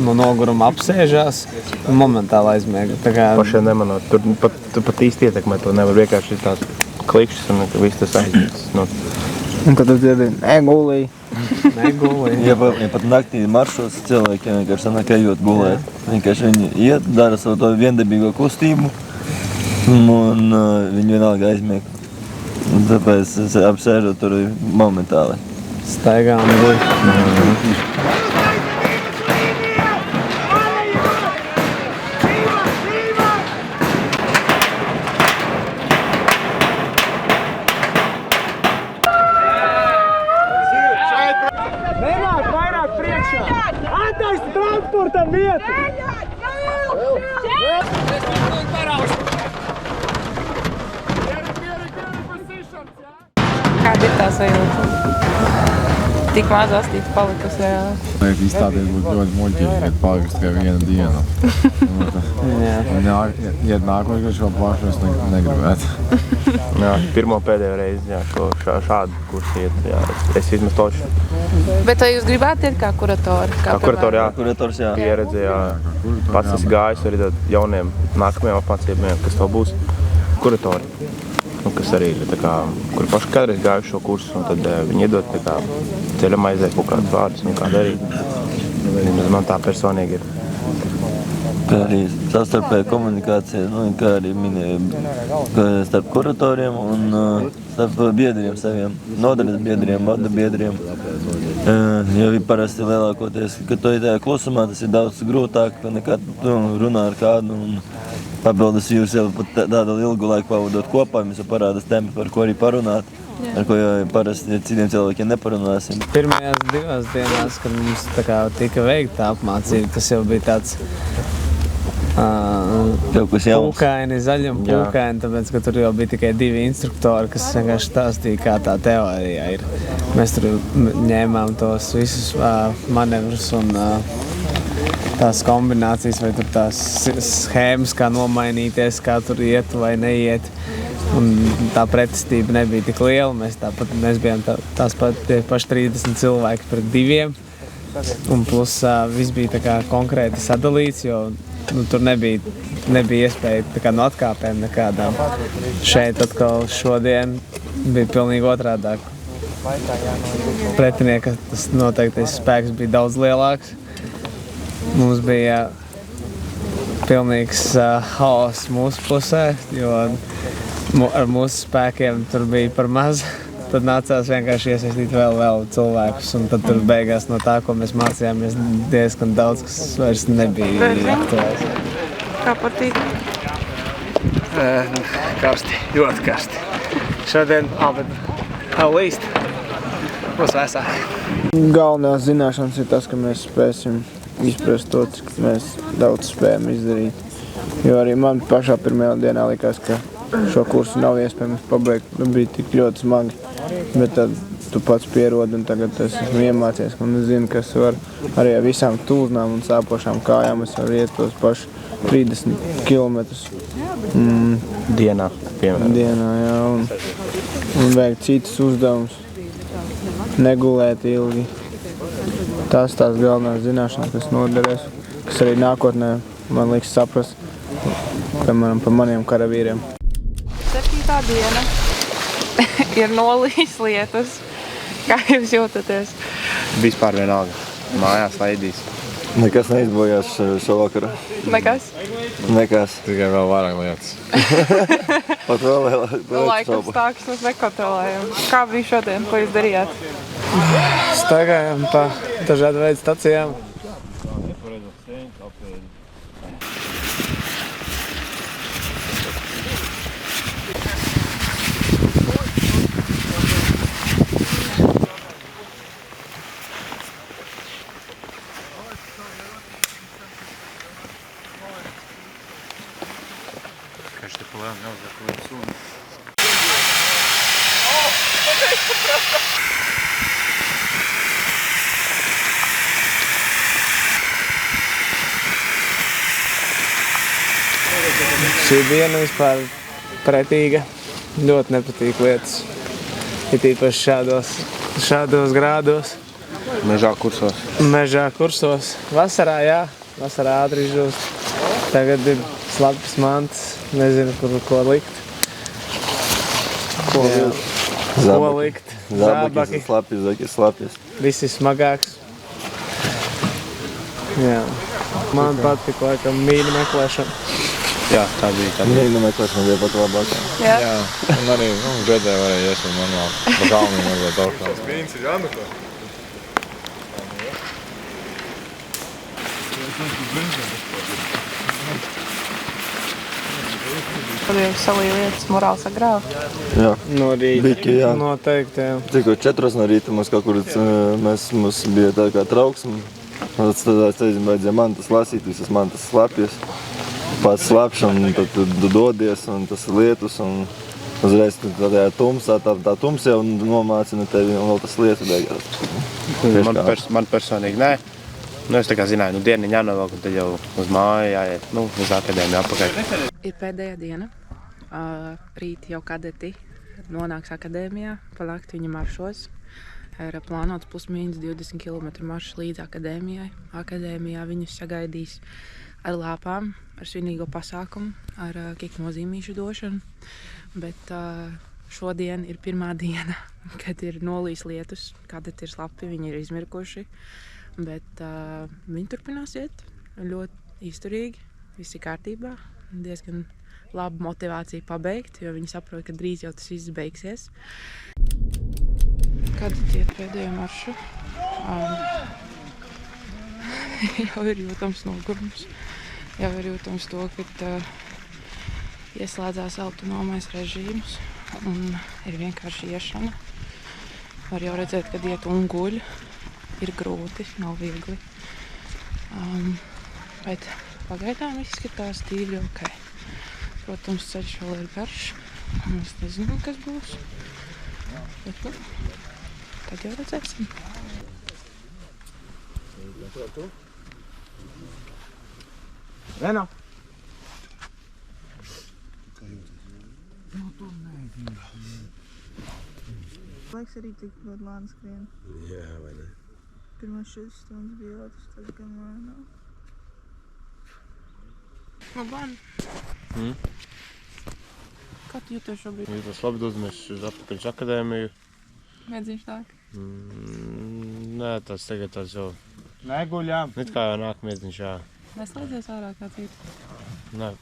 no noguruma apsēžās un momentāli aizmiega. Pašiem nemanot, tur pat īsti ietekmē to nevar vienkārši tās klikšķis un viss tas aizmirsts. Un tad tu dziedi, negulī. Ja pat naktī maršos cilvēkiem vienkārši sanāk ejot gulēt. Vienkārši viņi iet, dara savu to viendabīgo kustību un viņi vienalga aizmieg. Un tāpēc apsēžot tur momentāli. Staigā un guļ. Nenāk vairāk priekšā! Attaisi transportam vietu! Kāda ir tā sajūta? Tik maz astīti palikusi, jā. Liek izstāties būtu ļoti muļķīgi, kad palikas tikai viena diena. Un iet nākamais, ka šo pašu es negribētu. Jā, pirmo pēdējo reizi, jā, šādu kursu iet, jā, es vismaz toši. Bet vai jūs gribētu iet kā kuratori? Kā kuratori, jā. Kurators, jā. Pieredze, jā. Pats esi gājis arī jauniem nākamajiem apmācībiem, kas tev būs kuratori. Kas arī ir tā kā, kuri paši kādreiz gājuši šo kursu, un tad viņi iedod tā kā ceļam aizēt kaut kādus vārdus, un kā darīt. Man tā personīgi ir. Kā arī savstarpēja komunikācija, kā arī minēja starp kuratoriem un starp biedriem saviem, nodaļas biedriem, vada biedriem. Jo parasti lielākoties, kad tu tajā klusumā, tas ir daudz grūtāk, nekā tu runā ar kādu. Un papildus jūs jau pat tādu ilgu laiku pavadot kopā, jums jau parādas temi, par ko arī parunāt. Ar ko jau parasti citiem cilvēkiem neparunāsim. Pirmajās 2 dienās, kad mums tika veikta apmācība, tas jau bija tāds pūkaini, zaļi un pūkaini, tāpēc, ka tur jau bija tikai 2 instruktori, kas vienkārši stāstīja, kā tā teorijā ir. Mēs tur ņēmām tos visus manevrus un tās kombinācijas vai tur tās schēmas, kā nomainīties, kā tur iet vai neiet. Un tā pretestība nebija tik liela. Mēs bijām tās paši 30 cilvēki pret 2. Un plus viss bija tā kā konkrēti sadalīts, jo tur nebija iespēja tā kā no atkāpēm nekādām. Šeit atkal šodien bija pilnīgi otrādāk. Pretinieka tas noteiktais spēks bija daudz lielāks. Mums bija pilnīgs haoss mūsu pusē, jo ar mūsu spēkiem tur bija par maz. Tad nācās vienkārši iesaistīt vēl cilvēkus, un tad tur beigās no tā, ko mēs mācījāmies, diezgan daudz, kas vairs nebija aktuāls. Kā patīk? Karsti, ļoti karsti. Šodien, līst, būs vēsāk. Galvenās zināšanas ir tas, ka mēs spēsim izprast to, cik mēs daudz spējam izdarīt. Jo arī man pašā pirmajā dienā likās, ka šo kursu nav iespējams pabeigt, bija tik ļoti smagi. Bet tad tu pats pierodi un tagad es esmu iemācies, un es zinu, ka es varu arī ar visām tūznām un sāpošām kājām es varu iet tos paši 30 kilometrus. Dienā, piemēram. Dienā, jā, un veikt citus uzdevumus, negulēt ilgi. Tās galvenās zināšanas, kas noderēs, kas arī nākotnē man liks saprast, piemēram, par maniem karavīriem. 7. diena ir nolīs lietus. Kā jūs jūtaties? Vispār vienalga. Mājās laidīs. Nekas neizbojās šovakaru. Nekas? Nekas. Tikai vēl vairāk lietas. Pat vēl lielāk. Laikam stāks mēs nekontrolējam. Kā bija šodien? Ko jūs darījāt? Staigājām pa dažādu veidu stacijām. Šī diena vispār pretīga, ļoti nepatīk lietas. Ir īpaši šādos grādos. Mežā kursos. Mežā kursos. Vasarā, jā. Vasarā ātri žūst. Tagad ir slapjas mantas. Nezinu, ko likt. Ko likt? Zābaki. Slapjas. Viss ir smagāks. Jā. Man patīk laikam mīļa meklēšana. Jā, tā bija. Mīļa meklēšana bija pat labākā. Jā. Un arī Bredē varēja iesūt manuāli. Pa kalniem varbūt augstāk. Mīns ir jāmeklē. Tad jau salīja lietas morāli sagrāv. Jā. No rīta. Biki, jā. Noteikti, jā. Tikko 4 no rīta mums kaut kur mums bija tā kā trauksme. Tad vajadzēja mantas lasīt, visas mantas slapjas. Pats slapš, un tad tu dodies, un tas lietus, un uzreiz tajā tumsā, tā tums jau nomācina tevi, un vēl tas lietu beigās. Man personīgi nē. Es tā kā zināju, dieniņu jānovelk, un tad jau uz māju jāiet, uz akadēmiju apakaļ. Ir pēdējā diena. Rīt jau kadeti nonāks akadēmijā, pa nakti viņi maršos. Ir plānots +- 20 km maršs līdz akadēmijai. Akadēmijā viņus sagaidīs ar lāpām, ar svinīgo pasākumu, ar kiknozīmīšu došanu. Bet šodien ir pirmā diena, kad ir nolīs lietus, kadeti ir slapi, viņi ir izmirkuši. Bet viņi turpinās iet ļoti izturīgi. viss ir kārtībā. Diezgan laba motivācija pabeigt, jo viņi saprot, ka drīz jau tas viss beigsies. Kad iet pēdējo maršu, jau ir jūtams nogurums. Jau ir jūtams to, ka ieslēdzās autonomais režīms un ir vienkārši iešana. Var jau redzēt, kad iet un guļ. Ir grūti, nav viegli. Bet pagaidām izskatās tīri ok. Protams, ceļš vēl ir garš. Es nezinu, kas būs. Bet, nu, tad jau redzēsim. Rena! Laiks arī tik ļoti lēni skrien. Jā, vai ne? Pirmās 4 stundas bija otrs, tad gan lēnāk. Labāk. Kā tu jūties šobrīd? Jūtos labi, dodamies uz atpakaļ uz akadēmiju. Mēdziņš tāk? Nē, tas tagad tas jau... Neguļām. It kā jau nāk mēdziņš, jā. Neslēdzies ārā kā citu? Nē,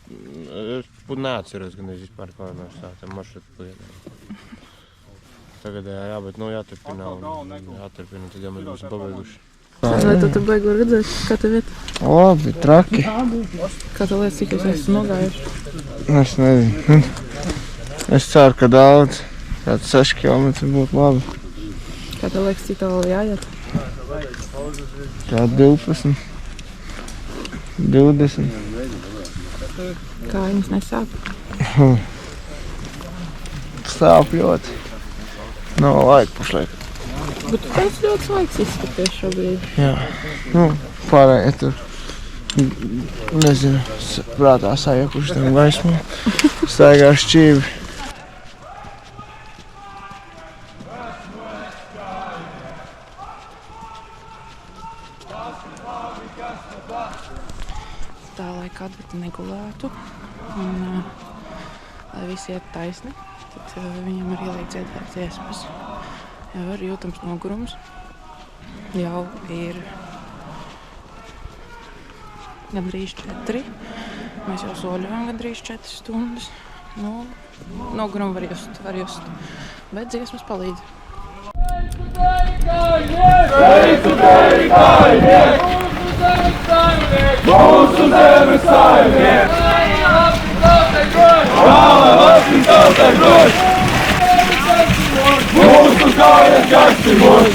es neatceros gan vispār kā no tādiem maršrutu lietām. Tagad jā, bet jāturpina un jāturpina, tad jau mēs būsim pabeiguši. Vai tu beigu redzēt, kā tev iet? Labi, traki. Kā tu lietas, cik es esmu nogājuši? Es nezinu. Es ceru, ka daudz. Kāds 6 kilometri būtu labi. Kā tev liekas, cik tālu jāiet? Kā 12. 20. Kājas nesāp? Stāv ļoti. Nav laika pašlaik. Bet tu pēc ļoti svaigs izskaties šobrīd. Jā. Pārējie tur, nezinu, prātā sajukuši tam gaismu. Staigā šķīvi. Tā, lai Kadvita negulētu un lai visi iet taisni, tad viņam arī liek dziedāt dziesmas. Jau ir jūtams nogurums. Jau ir gandrīz 4. Mēs jau soļojam gandrīz 4 stundas. Nu, nogurumu var just. Bet dziesmas palīdz. Mūsu zemes saimniek! Valsts tautai droši! Mūsu kājas gastimos!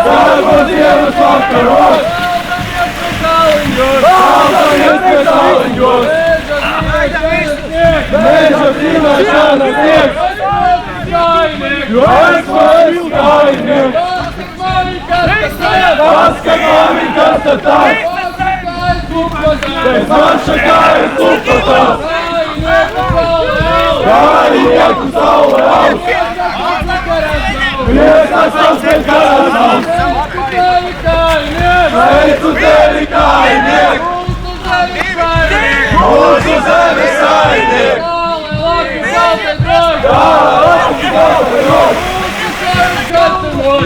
Darba dienas vakaros! Valdamies pie tāliņos! Meža zināšana sniegs! Jo es mani skaidnieks! Paskat mani, kas tad tās! Pēc marša kājas lupatās! Kājinieku saule aug! Priecas tas pēc karasās! Sveicu tevi, kājiniek! Mūsu zemes saimniek!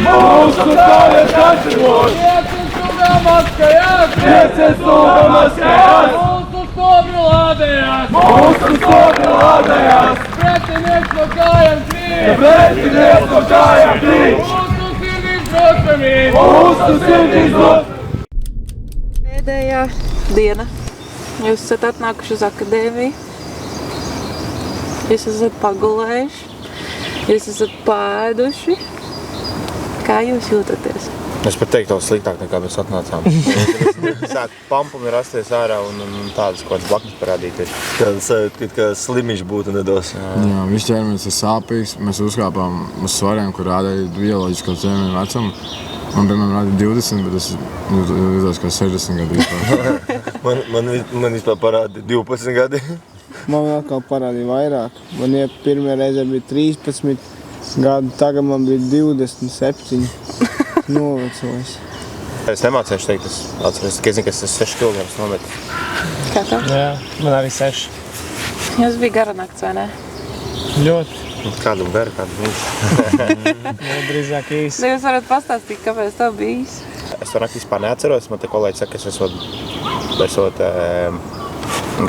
Mūsu kājas kačimos! Prieces stūga maskējās! Mūsu stobri lādējās! Pretinieks no kājām krīt! Pretinieks no kājām krīt! Mūsu sirdīs drosmība! Mūsu sirdīs drosmība! Pēdējā diena. Jūs esat atnākuši uz akadēmiju. Jūs esat pagulējuši. Jūs esat pāēduši. Kā jūs jūtaties? Es pat teiktu, sliktāk nekā mēs atnācām. Sāk pampumi rasties ārā un tādas kaut kādas blaknes parādīties. Kāda sajūta, ka slimiņš būtu nedos. Jā, viss ķermenis ir sāpīgs. Mēs uzkāpām uz svariem, kur rādīja bioloģisko ķermeņa vecumu. Man, piemēram, rādīja 20, bet es jūtos kā 60 gadu. man vispār parādīja 12 gadi. Man vēl kā parādīja vairāk. Man pirmajā reizē bija 13 gadu, tagad man bija 27. Novecojis. Es nemācēšu teikt, es atceros, ka es zinu, ka es 6 kg nometu. Kā tā? Jā, man arī 6. Jums bija gara nakts, vai ne? Ļoti. Kādu gara, kādu viņš. Drīzāk īsi. Jūs varat pastāstīt, kāpēc tev bija īsi? Es to nakti vispār neatceros. Man te kolēģi saka, ka es esmu esot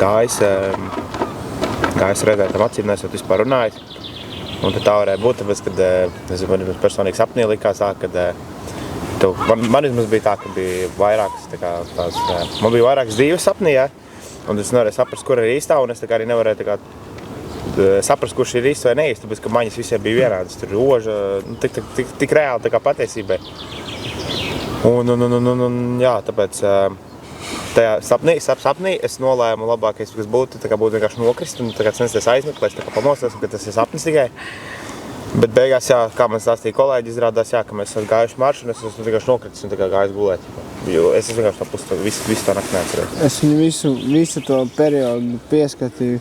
gājis redzēt tam acīm, nesot vispār runājis. Un tad tā varēja būt, tāpēc, kad man personīgi sapnī likās tā, kad man vismaz bija tā, ka bija vairākas tās, man bija vairākas dzīves sapnī, ja? Un es nevarēju saprast, kur ir īstā, un es tā kā arī nevarēju tā kā saprast, kurš ir īsts vai neīsts, tāpēc, ka maņas visiem bija vienādas, tur roža, tik reāli tā kā patiesībai. Un jā, tāpēc tajā sapnī es nolēmu labākais, kas būtu vienkārši nokrist un censties aizmeklēt, tā kā pamostos, ka tas ir sapnis tikai. Bet beigās, jā, kā man stāstīja kolēģi, izrādās, jā, ka mēs esam gājuši maršu un es esmu vienkārši nokritis un tā kā gājis gulēt. Jo es vienkārši tā pusi visu tā nakti neatceros. Es viņu visu to periodu pieskatīju.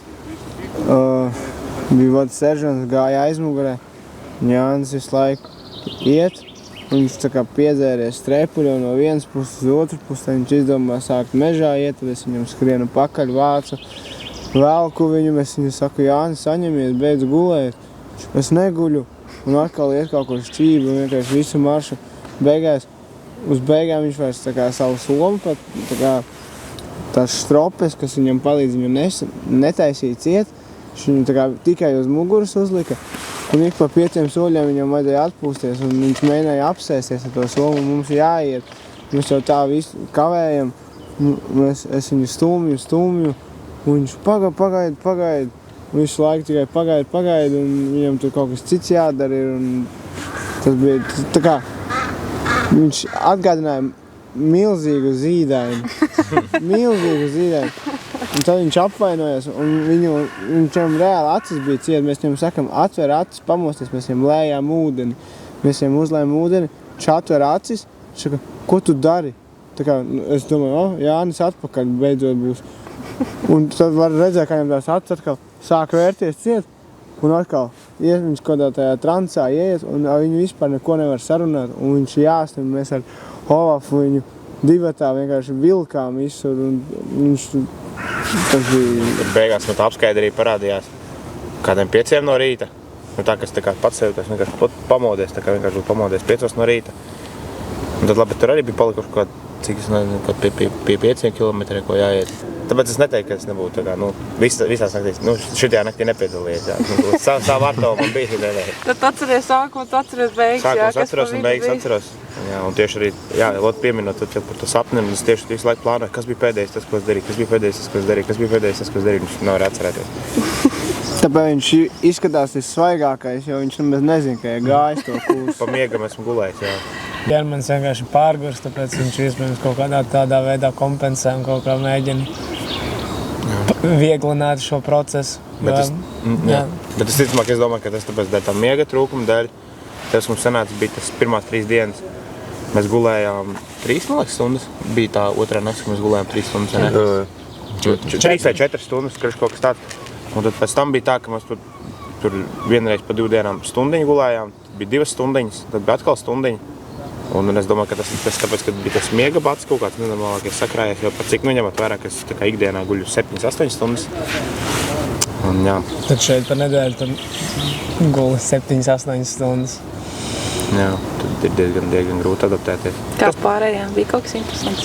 Bija vada seržants, gāja aizmugurē. Jānis visu laiku iet. Viņš tā kā piedzēries strepuļo no vienas puses uz otru pusi. Viņš izdomā sākt mežā iet, tad es viņam skrienu pakaļ vācu. Velku viņu, es viņu saku, Jānis, saņemies, beidz gulēt. Es neguļu. Un atkal iet kaut kur šķību un vienkārši visu maršu. Uz beigām viņš vairs tā kā savu somu pat, tā kā tās stropes, kas viņam palīdz viņu netaisīt ciet. Viņš viņu tā kā tikai uz muguras uzlika. Un ik pa 5 soļiem viņam vajadzēja atpūsties, un viņš mēģināja apsēsties ar to somu, un mums jāiet. Mēs jau tā visu kavējam, es viņu stumju, un viņš pagaid. Un visu laiku tikai pagaid, un viņam tur kaut kas cits jādara ir, un tas bija tā kā, viņš atgādināja milzīgu zīdaini. Un tad viņš apvainojās, un viņam reāli acis bija ciet. Mēs viņam sakam, atver acis, pamosties, mēs viņam lējām ūdeni. Mēs viņam uzlējām ūdeni, viņš atver acis, viņš saka, ko tu dari? Tā kā, es domāju, Jānis atpakaļ beidzot būs. Un tad var redzēt, kā viņam tās acis atkal sāk vērties ciet, un atkal viņš kādā tajā transā ieiet, un viņu vispār neko nevar sarunāt, un viņš jāsnim, mēs ar Olafu viņu divatā vienkārši vilkām visur, un viņš tas bija... Beigās man tā apskaidrība parādījās kādiem 5 no rīta, nu tā, kas tā kā pats sev, tas vienkārši pamodies, tā kā vienkārši būtu pamodies 5 no rīta. Un tad labi, tur arī bija palikuši kaut cik es nezinu, pie 5 kilometriem, ko jāiet. Tāpēc es neteiktu, ka es nebūtu tā kā, visās naktīs, šitajā naktī nepiedalījies, jā. Savu vārtavu man bija, Tad atceries sākumu, tu atceries beigas, jā, kas atceros un beigas atceros. Jā, un tieši arī, jā, pieminot par to sapni, un es tieši visu laiku plānoju, kas bija pēdējais tas, ko es darīju, kas bija pēdējais tas, ko es darīju, viņš nevar atcerēties. Tāpēc viņš izskatās vissvaigākais, jo viņš nemaz nezina, ka ir gājis to kursu. Pa miegam esmu gulējis, jā. Ģermenis vienkārši pārgurs, tāpēc viņš iespējams kaut kādā tādā veidā kompensē un kaut kā mēģina vieglināt šo procesu. Bet es ticamāk, es domāju, ka tas tāpēc dēļ tā miega trūkuma dēļ. Tas mums sanāca bija tas pirmās 3 dienas. Mēs gulējām 3 stundas. Bija tā otrā nakts, ka mēs gulējām 3 stundas. 3 vai 4 stundas, kaut kas tāds. Un tad pēc tam bija tā, ka mēs tur vienreiz pa 2 dienām stundiņu gulējām. Bija 2 stundiņas, tad bija atkal stundiņa. Un es domāju, ka tas tāpēc, ka bija tas miega bats kaut kāds nenormālākais sakrājies, jo par cik ņemot vērā, ka es tā kā ikdienā guļu 7-8 stundas. Un, jā. Tad šeit par nedēļu tad guli 7-8 stundas. Jā, tad ir diezgan grūti adaptēties. Kā pārējām bija kaut kas interesants?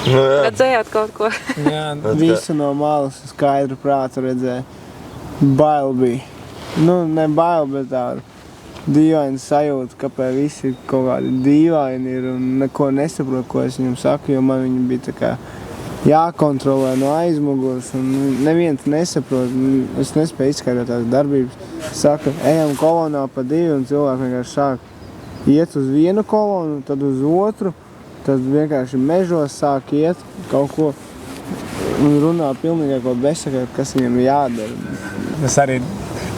Redzējāt kaut ko? Jā, visu no malas skaidru prātu redzēja. Bail bija. Ne bail, bet tādu. Dīvaini sajūta, kāpēc visi kaut kādi dīvaini ir un neko nesaprot, ko es viņam saku, jo man viņi bija tā kā jākontrolē no aizmugurs un neviens nesaprot. Es nespēju izskaidrot tās darbības. Saka, ejam kolonā pa 2 un cilvēki vienkārši sāk iet uz vienu kolonu, tad uz otru, tad vienkārši mežos sāk iet kaut ko un runā pilnīgi ko besaka, kas viņam jādara. Tas arī,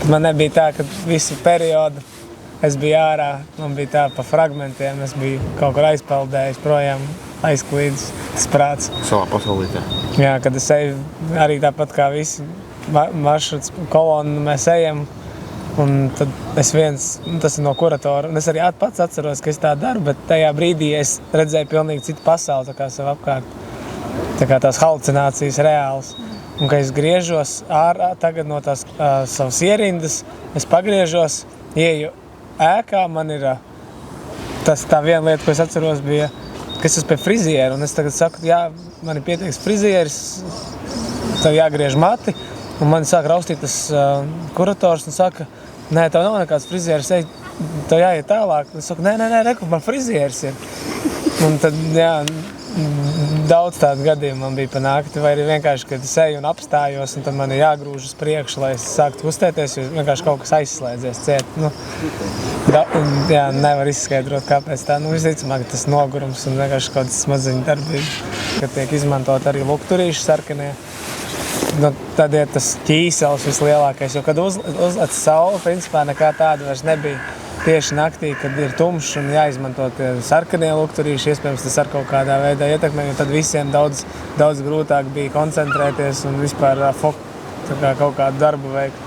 man nebija tā, ka visu periodu es biju ārā, man bija tā pa fragmentiem, es biju kaut kur aizpeldējis projām, aizklīdis tas prāts. Savā pasaulītē. Jā, kad es eju arī tāpat kā visi maršruts kolonu mēs ejam, un tad es viens, tas ir no kuratora, un es arī pats atceros, ka es tā daru, bet tajā brīdī es redzēju pilnīgi citu pasauli, tā kā sev apkārt, tā kā tās halucinācijas reāls. Un kad es griežos ārā tagad no tās savas ierindas, es pagriežos, ieju ēkā, man ir tā viena lieta, ko es atceros, bija ka es esmu pie friziera, un es tagad saku, jā, man ir pieteiks frizieris, tev jāgriež mati, un man sāk raustīt tas kurators un saka, nē, tev nav nekāds frizieris, tev jāiet tālāk. Un es saku, nē, reku, man frizieris ir. Un tad, jā, daudz tādu gadījumu man bija pa nakti, vai arī vienkārši, kad es eju un apstājos, un tad man ir jāgrūž uz priekšu, lai es sāktu kustēties, jo vienkārši kaut kas aizslēdzies ciet. Nu, jā, nevar izskaidrot, kāpēc tā. Nu, visticamāk, tas nogurums un vienkārši kaut kāds smadziņu darbība, kad tiek izmantot arī lukturīši sarkanie. Nu, tad ir tas ķīsels vislielākais, jo kad uzlec saule, principā nekā tāda vairs nebija. Tieši naktī, kad ir tumšs un jāizmanto tie sarkanie lukturīši, iespējams tas ar kaut kādā veidā ietekmē, jo tad visiem daudz grūtāk bija koncentrēties un vispār kaut kādu darbu veikt.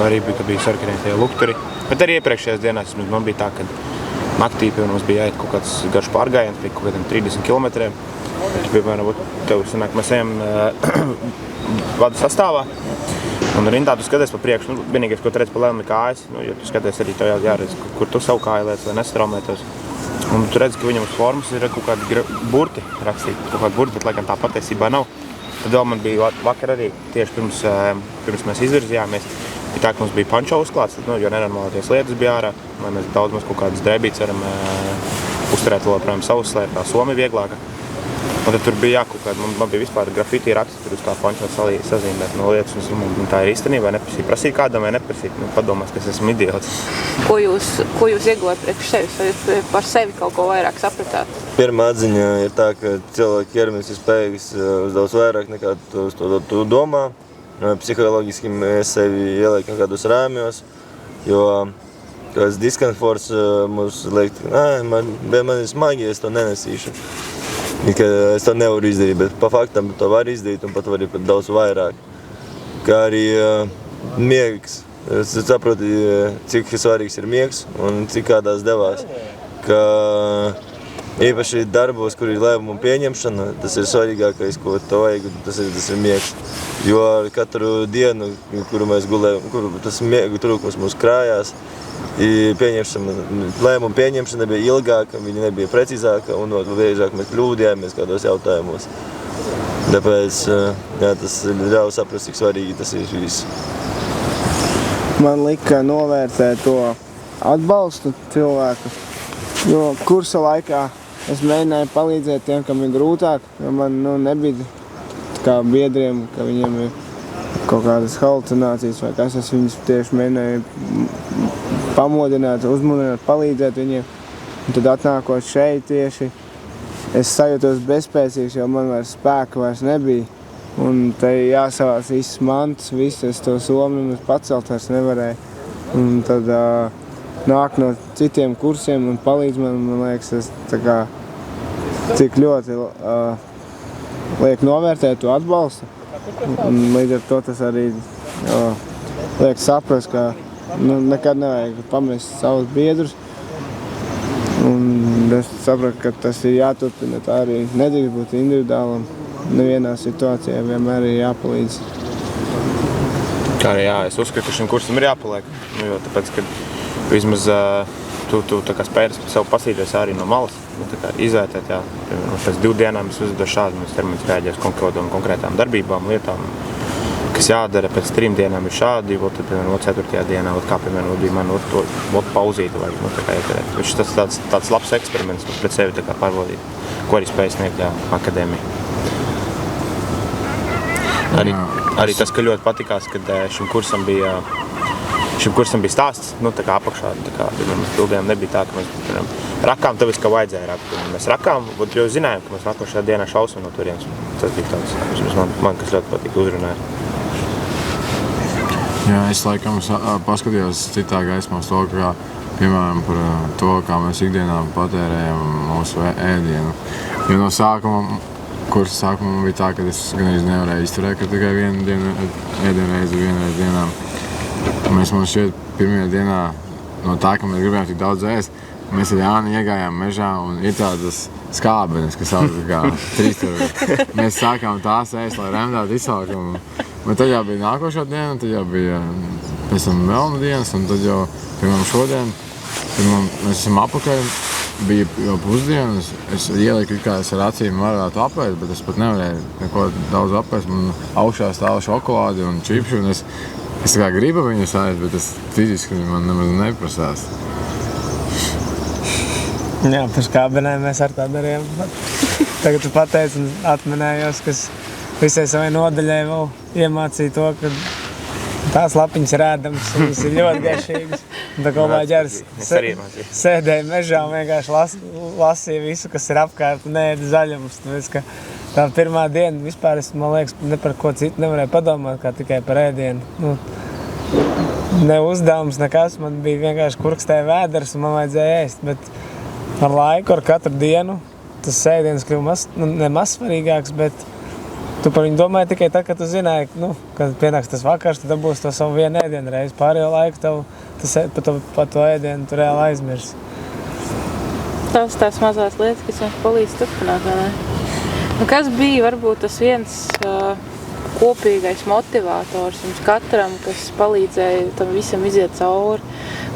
Arī bija sarkanie tie lukturi, bet arī iepriekšējās dienās man bija tā, ka naktī mums bija jāiet kaut kāds garš pārgājiens, pie kaut kādiem 30 kilometriem. Piemēram, tev sanāk, mēs ejam vadu sastāvā. Un rindā tu skaties pa priekšu, vienīgais, ko tu redz pa lēm ir kājas, jo tu skaties arī tev jāredz, kur tu savu kāju liec, lai nestraumētos. Un tu redz, ka viņam uz formas ir kaut kādi burti rakstīti, kaut kādi burti, bet laikam tā patiesībā nav. Tad vēl man bija vakar arī, tieši pirms mēs izvirzījāmies, bija tā, ka mums bija pančo uzklāts, jo nenormālāties lietas bija ārā, lai mēs daudz maz kaut kādas drēbītes varam uzturēt vēl projām sauslēt, tā Somi vieglāka. Un tad tur bija kaut kāda, man bija vispār grafiti raksti, tur uz tā pančo sazīmēt no lietas, un tā ir īstenībā neprasīt. Prasīt kādam vai neprasīt, padomās, ka es esmu idiots. Ko jūs ieguvāt priekš sevis, vai par sevi kaut ko vairāk sapratāt? Pirmā atziņa ir tā, ka cilvēka ķermenis ir spējīgs uz daudz vairāk nekā tu domā. Psiholoģiski mēs sevi ieliekam kādos rāmjos, jo kāds diskomforts mums liek, man ir smagi, es to nenesīšu. Es to nevaru izdarīt, bet pa faktam to var izdarīt un pat arī pat daudz vairāk. Kā arī miegs. Es saprotu, cik svarīgs ir miegs un cik kādās devās. Ka īpaši darbos, kur ir lēmumu pieņemšana, tas ir svarīgākais, ko to vajag, tas ir miegs. Jo ar katru dienu, kuru mēs gulējam, kur tas miega trūkums mūs krājās, lēmumu pieņemšana bija ilgāka, viņa nebija precīzāka un biežāk mēs kļūdījāmies kādos jautājumos. Tāpēc tas ļauj saprast, cik svarīgi tas ir viss. Man lika novērtēt to atbalstu cilvēku, jo kursa laikā es mēģināju palīdzēt tiem, kam ir grūtāk, jo man nebija kā biedriem, ka viņiem ir kaut kādas halucinācijas vai kas, es viņus tieši mēģināju pamodināt, uzmundrināt, palīdzēt viņiem. Un tad atnākot šeit tieši, es sajūtos bezspēcīgs, jo man spēka vairs nebija. Un te jāsavāc visas mantas, es to somu pacelt vairs nevarēju. Un tad nāk no citiem kursiem un palīdz man liekas, tas tā kā cik ļoti liek novērtēt to atbalstu. Un līdz ar to tas arī liek saprast, ka nekad nevajag pamest savus biedrus. Un es sapratu, ka tas ir jāturpina, tā arī nedrīkst būt individuālam. Nevienā situācijā vienmēr ir jāpalīdz. Kā arī es uzskatu, ka šim kursam ir jāpaliek. Jo tāpēc, ka vismaz tu tā kā spējas sev pasīties arī no malas, tā kā izvērtēt, jā. Pēc 2 dienām es uzvedu šādi, mēs termiņus rēģēs konkrētām darbībām, lietām, kas jādara. Pēc 3 dienām ir šādi, tad, piemēram, 4. dienā, kā, piemēram, bija man pauzīti vai tā kā iekarēt. Tas tāds labs eksperiments pret sevi tā kā pārbaudīt, ko arī spēj sniegt, jā, akadēmija. Arī tas, ka ļoti patikās, kad šim kursam bija stāsts, tā kā apakšā, mēs bildējām, nebija tā, ka mēs rakām, tāpēc, ka vajadzēja rakt. Mēs rakām, jo zinājām, ka mēs nākošajā dienā šausim no turienes. Tas bija tāds, man kas ļoti patika uzrunāja. Jā, es laikam paskatījos citā gaismā uz to, ka, piemēram, par to, kā mēs ikdienā patērējam mūsu ēdienu. Jo no kursa sākumā bija tā, ka es gan nevarēju izturēt, ka tikai vienu ēdienreizi vienreiz dienā. Mēs mums šeit pirmajā dienā no tā, ka mēs gribējām tik daudz ēst, mēs ar Jāni iegājām mežā un ir tādas skābenes, kas sauc kā 3. Mēs sākām tās ēst, lai remdētu izsalkumu. Bet tad jau bija nākošā diena, tad jau bija pēc tam vēlna dienas un tad jau, piemēram, šodien, kad mēs esam apakaļ. bija jau pusdienas, es ieliku, kā es ar acīm varētu apēst, bet es pat nevarēju neko daudz apēst. Man augšā stāv šokolādi un čipši, un es tā kā gribu viņus ēst, bet es fiziski man nemaz neprasās. Jā, par skābenēm mēs ar tā darījām. Tagad tu pateici un atminējos, ka visai savai nodaļai vēl iemācīja to, ka tās lapiņas ir ēdamas, viņas ir ļoti garšīgas. Un tā kopā ģers sēdēja mežā un vienkārši lasīja visu, kas ir apkārt un ēda zaļumus. Tāpēc, ka tā pirmā diena vispār es, man liekas, ne par ko citu nevarēju padomāt, kā tikai par ēdienu. Nu, ne uzdevums, nekas, man bija vienkārši kurkstēja vēders un man vajadzēja ēst. Bet ar laiku, ar katru dienu, tas ēdiens kļuva ne mazsvarīgāks, bet tu par viņu domāji tikai tad, kad tu zināji, kad pienāks tas vakars, tu dabūsi to savu vienu ēdienu reizi. Pārējo laiku par to ēdienu tu reāli aizmirsi. Tās mazās lietas, kas jums palīdz turpināt, vai ne? Kas bija varbūt tas viens kopīgais motivators jums katram, kas palīdzēja tam visam iziet cauri?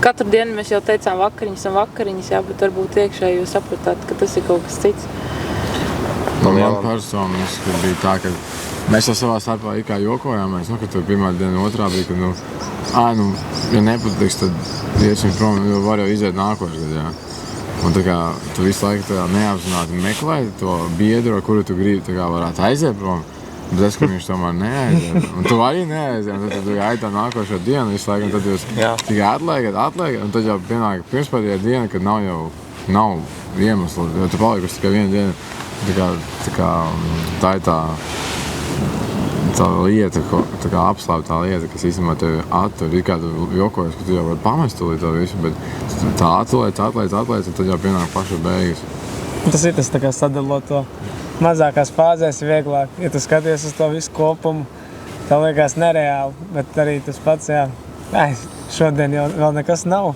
Katru dienu mēs jau teicām vakariņas, jā, bet varbūt iekšēji jūs sapratāt, ka tas ir kaut kas cits. Man personiski bija tā, ka mēs jau savā starpā it kā jokojāmies, ka tur pirmā diena, otrā bija, ka, ja nepatiks, tad iesim prom, jo var jau iziet nākošais gads, jā. Un tā kā tu visu laiku neapzināti meklē to biedru, kuru tu gribi varētu aiziet prom, bet es, ka viņš tomēr neaiziet. Un tu arī neaiziet, un tad tu aitā nākošo dienu visu laiku, un tad jūs tikai atliekat, un tad jau pienāk pirmspēdējā diena, kad nav iemesla, jo tu palikusi tikai vienu dienu. Tā ir tā lieta, tā kā apslēptā lieta, kas īstenībā tevi attur. Ir kā tu jokojies, ka tu jau vari pamest to visu, bet tā atliec, un tad jau pienāk paša beigas. Tas ir tas tā kā sadalot to mazākās fāzēs vieglāk. Ja tu skaties uz to visu kopumu, tā liekas nereāli, bet arī tas pats, šodien jau vēl nekas nav.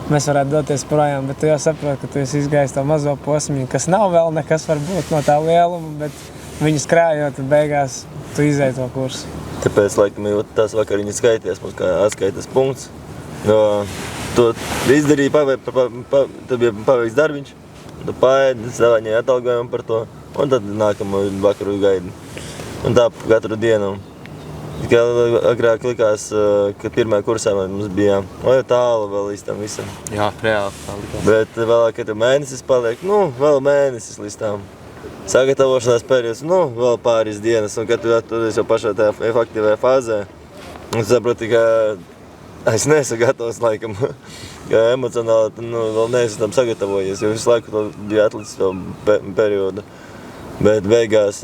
Mēs varētu doties projām, bet tu jau saproti, ka tu esi izgājis to mazo posmiņu, kas nav vēl nekas varbūt no tā lieluma, bet viņus krājot, tad beigās tu izēji to kursu. Tāpēc, laikam, jau tās vakariņas skaities, mums kā atskaitas punkts. Jo tu izdarīji, tu bija paveikts darbiņš, tu paēdi, savāņēji atalgojumu par to, un tad nākamo vakaru gaidi. Un tā katru dienu. Tikai agrāk likās, ka pirmajā kursā mums bija tālu vēl līdz tam visam. Jā, reāli tā likās. Bet vēlāk, kad mēnesis paliek, vēl mēnesis līdz tam. Sagatavošanās periods, vēl pāris dienas, un kad tu esi jau pašā tajā efektīvajā fāzē, un saproti, ka es neesmu gatavs laikam, ka emocionāli vēl neesmu tam sagatavojies, jo visu laiku to bija atlicis to periodu. Bet beigās,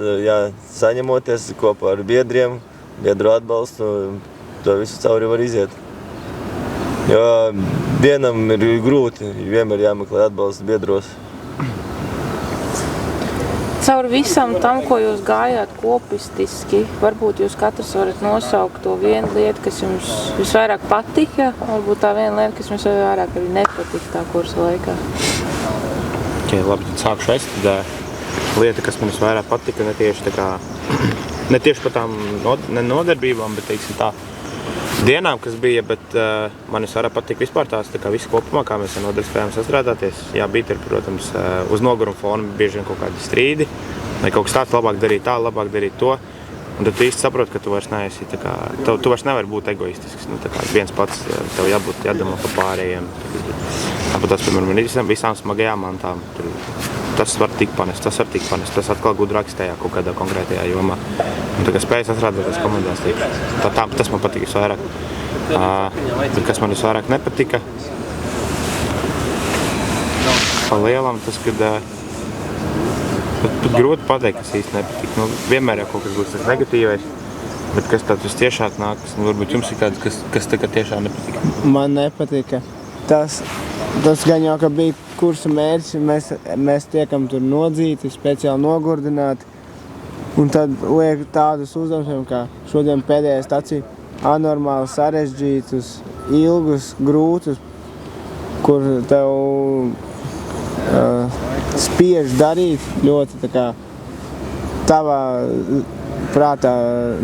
saņemoties kopā ar biedriem, biedru atbalstu, to visu cauri var iziet. Jo vienam ir grūti, vienmēr jāmeklē atbalsts biedros. Caur visam tam, ko jūs gājāt kopistiski, varbūt jūs katrs varat nosaukt to vienu lietu, kas jums visvairāk patika, varbūt tā viena lieta, kas jums vairāk arī nepatika tā kursa laikā. Labi, tad sākšu es. Lieta, kas man visvairāk patika, ne tieši par tām nodarbībām, bet teiksim tā dienām, kas bija, bet man visvairāk patika vispār tās visu kopumā, kā mēs ar nodaļu spējām sastrādāties. Jā, bija tur, protams, uz noguruma fona bieži vien kaut kādi strīdi, vai kaut kas tāds labāk darīt tā, labāk darīt to. Un tad tu īsti saproti, ka tu vairs neesi, tu vairs nevari būt egoistisks. Viens pats, tev jādomā par pārējiem. Tāpat tas, piemēram, visām smagajām mantām. Tas var tikt panest, tas atkal gudrāks tajā kaut kādā konkrētajā jomā. Un spēja sastrādāties komandās tieši. Tas man patika visvairāk. Bet kas man visvairāk nepatika, pa lielam tas, kad pat grūti pateikt, kas īsti nepatika. Vienmēr jau kaut kas būs tas negatīvais, bet kas tāds vistiešāk nāk, varbūt jums ir kāds, kas tiešām nepatika? Man nepatika. Tas gan jau, ka bija kursa mērķis, mēs tiekam tur nodzīti, speciāli nogurdināti. Un tad liek tādus uzdevumus, kā šodien pēdējā stacija, anormāli sarežģītus, ilgus, grūtus, kur tev spiež darīt ļoti tavā prātā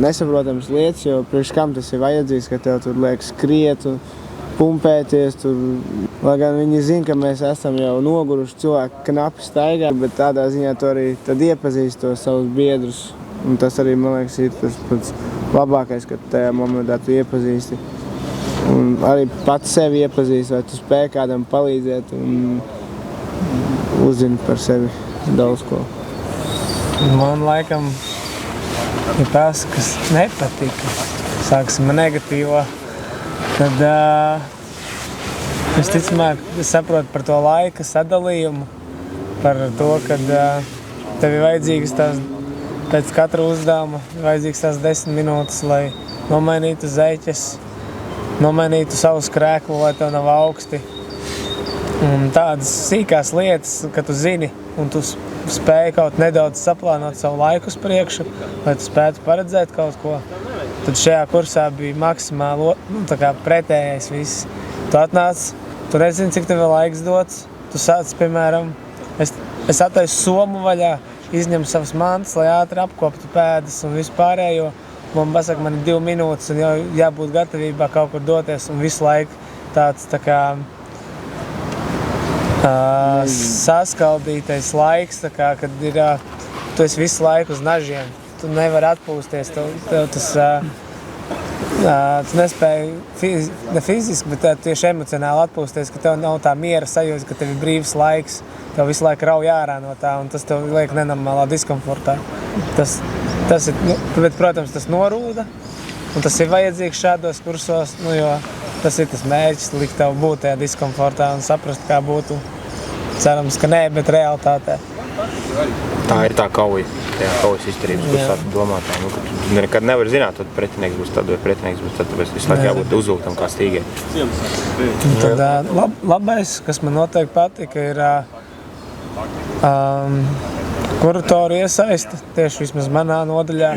nesaprotams lietas, jo priekš kam tas ir vajadzīgs, ka tev tur liek skriet, pumpēties, tur Lai gan viņi zina, ka mēs esam jau noguruši cilvēki knapi staigā, bet tādā ziņā tu arī tad iepazīsti tos savus biedrus. Un tas arī, man liekas, ir tas pats labākais, kad tajā momentā tu iepazīsti. Un arī pats sevi iepazīsti, vai tu spēj kādam palīdzēt un uzzini par sevi daudz ko. Man laikam ir tas, kas nepatika. Sāksim ar negatīvo. Tad es saprotu par to laika sadalījumu, par to, kad tev ir vajadzīgas tās, pēc katra uzdevuma, vajadzīgas tās 10 minūtes, lai nomainītu zeķes, nomainītu savu skrēklu, lai tev nav augsti. Un tādas sīkās lietas, ka tu zini, un tu spēji kaut nedaudz saplānot savu laiku uz priekšu, lai tu spētu paredzēt kaut ko. Tad šajā kursā bija maksimāli pretējais viss. Tu atnāc, tu nezini, cik tev ir laiks dots. Tu sāc, piemēram, es attaisu somu vaļā, izņemu savas mantas, lai ātri apkoptu pēdas un visu pārējo. Man pasaka, man ir 2 minūtes un jau jābūt gatavībā kaut kur doties un visu laiku tāds tā kā saskaldītais laiks, tā kā, kad ir, tu esi visu laiku uz nažiem. Tu nevari atpūsties, tev tas, tu nespēji ne fiziski, bet tieši emocionāli atpūsties, ka tev nav tā miera sajūta, ka tev ir brīvs laiks, tev visu laiku rauj ārā no tā, un tas tev liek nenormālā diskomfortā. Tas ir, bet, protams, tas norūda, un tas ir vajadzīgs šādos kursos, jo tas ir tas mērķis, likt tev būt tajā diskomfortā un saprast, kā būtu. Cerams, ka nē, bet realitātē. Tā ir tā kauja, tajā kaujas izturības, ko sāc domāt. Ka tu nekad nevar zināt, tad pretinieks būs tad, vai pretinieks būs tad, tāpēc visu laiku jābūt uzvilktam kā stīgai. Tad labais, kas man noteikti patika, ir kuratoru iesaiste, tieši vismaz manā nodaļā.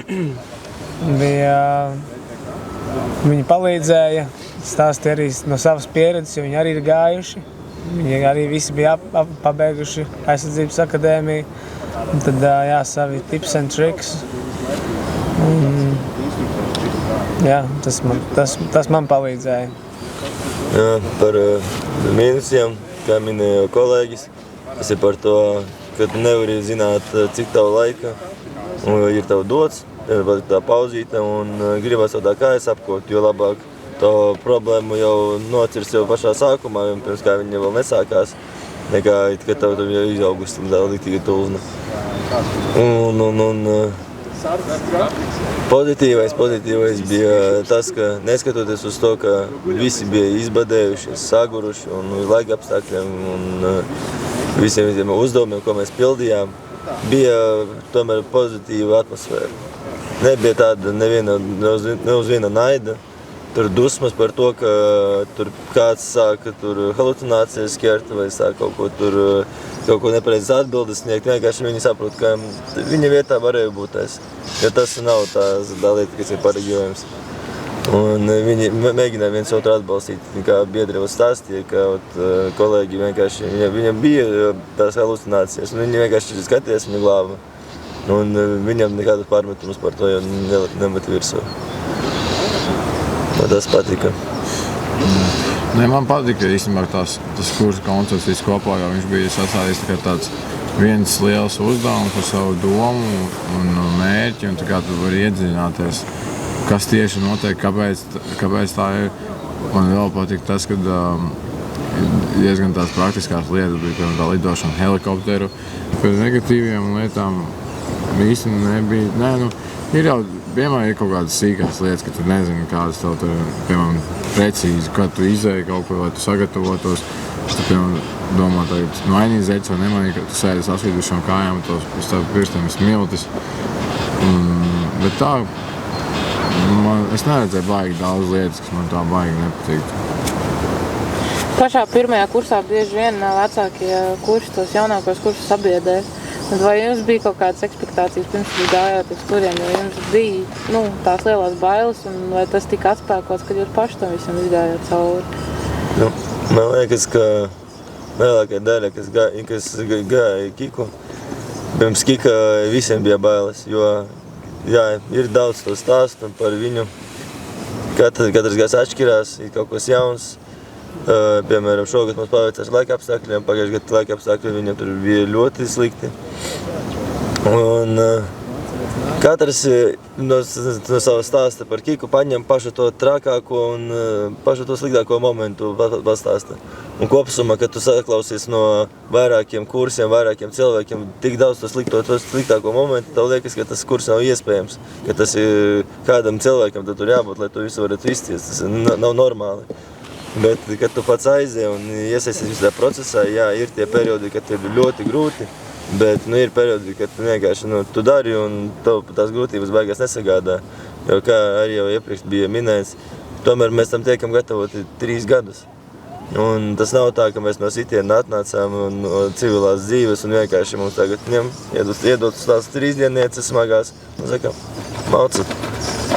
Viņi palīdzēja, stāstīja arī no savas pieredzes, jo viņi arī ir gājuši. Viņi arī visi bija pabeiguši aizsardzības akadēmiju. Un tad savi tips and tricks. Tas man palīdzēja. Jā, par mīnusiem, kā minēja kolēģis, tas ir par to, ka tu nevari zināt, cik tavu laika ir tev dots, tā pauzīte, un gribas tā kājas apkot, jo labāk to problēmu jau nocirs jau pašā sākumā, pirms kā viņa vēl nesākās, nekā, ka tev jau izaugus tā līdzīga tulzna. Un pozitīvais bija tas, ka neskatoties uz to, ka visi bija izbadējušies, saguruši un uz laika apstākļiem un visiem uzdevumiem, ko mēs pildījām, bija tomēr pozitīva atmosfēra. Nebija tāda neviena naida. Tur dusmas par to, ka tur kāds sāka halucinācijas skert vai sāk kaut ko nepareizas atbildes sniegt. Vienkārši viņi saprot, ka viņa vietā varēja būt es. Jo tas nav tā lieta, kas ir pareģojums. Un viņi mēģināja viens otru atbalstīt. Kā biedri jau stāstīja, ka kolēģi vienkārši, viņam bija tās halucinācijas, un viņi vienkārši skatījās viņa glāba. Un viņam nekādas pārmetumus par to jau nemet virsū. Tas patika. Man patika īstenībā tas kursa koncepts viss kopā, jo viņš bija sasādījis tāds viens liels uzdevums par savu domu un mērķi, un kā tu vari iedziļināties, kas tieši notiek, kāpēc tā ir. Man vēl patika tas, ka diezgan tās praktiskās lietas bija, piemēram, tā lidošana helikopteru. Pēc negatīviem lietām īsti nebija. Ir jau vienmēr ir kaut kādas sīkās lietas, ka tu nezini, kādas tev tur, piemēram, precīzi, kad tu izēji kaut ko, lai tu sagatavotos. Tu, piemēram, domā, tagad mainīt zeķes vai nemainīt, ka tu sēdi sasvīdušām kājām, uz tavu pirkstiem ir smiltis. Bet tā, es neredzēju baigi daudz lietas, kas man tā baigi nepatīk. Pašā pirmajā kursā bieži vien vecākie kursi, tos jaunākos kursus sabiedē. Vai jums bija kaut kādas ekspektācijas pirms jūs gājāt uz turien, jo jums bija tās lielās bailes, un vai tas tika atspēkots, kad jūs paši tam visam izgājāt cauri? Man liekas, ka lielākā daļa, kas gāja Kiku, pirms Kika visiem bija bailes, jo ir daudz to stāstu par viņu. Katrs gājs atšķirās, ir kaut kas jauns, Piemēram, šogad mums paveicās laika apstākļiem, pagājušajā gadā laika apstākļi viņam tur bija ļoti slikti. Un katrs no sava stāsta par Kiku paņem pašu to trakāko un pašu to sliktāko momentu pastāsta. Un kopsumā, kad tu saklausies no vairākiem kursiem, vairākiem cilvēkiem tik daudz to sliktāko momentu, tev liekas, ka tas kurs nav iespējams, ka tas ir kādam cilvēkam tur jābūt, lai tu visu varētu izciest. Tas nav normāli. Bet, kad tu pats aizie un iesaisties visā procesā, jā, ir tie periodi, kad ir ļoti grūti, bet ir periodi, kad vienkārši tu dari un tev tās grūtības beigās nesagādā. Jo, kā arī jau iepriekš bija minēts, tomēr mēs tam tiekam gatavoti 3 gadus. Un tas nav tā, ka mēs no sitiena atnācām un civilās dzīves un vienkārši mums tagad iedot tās 3 diennieces smagās un sakam, maucat.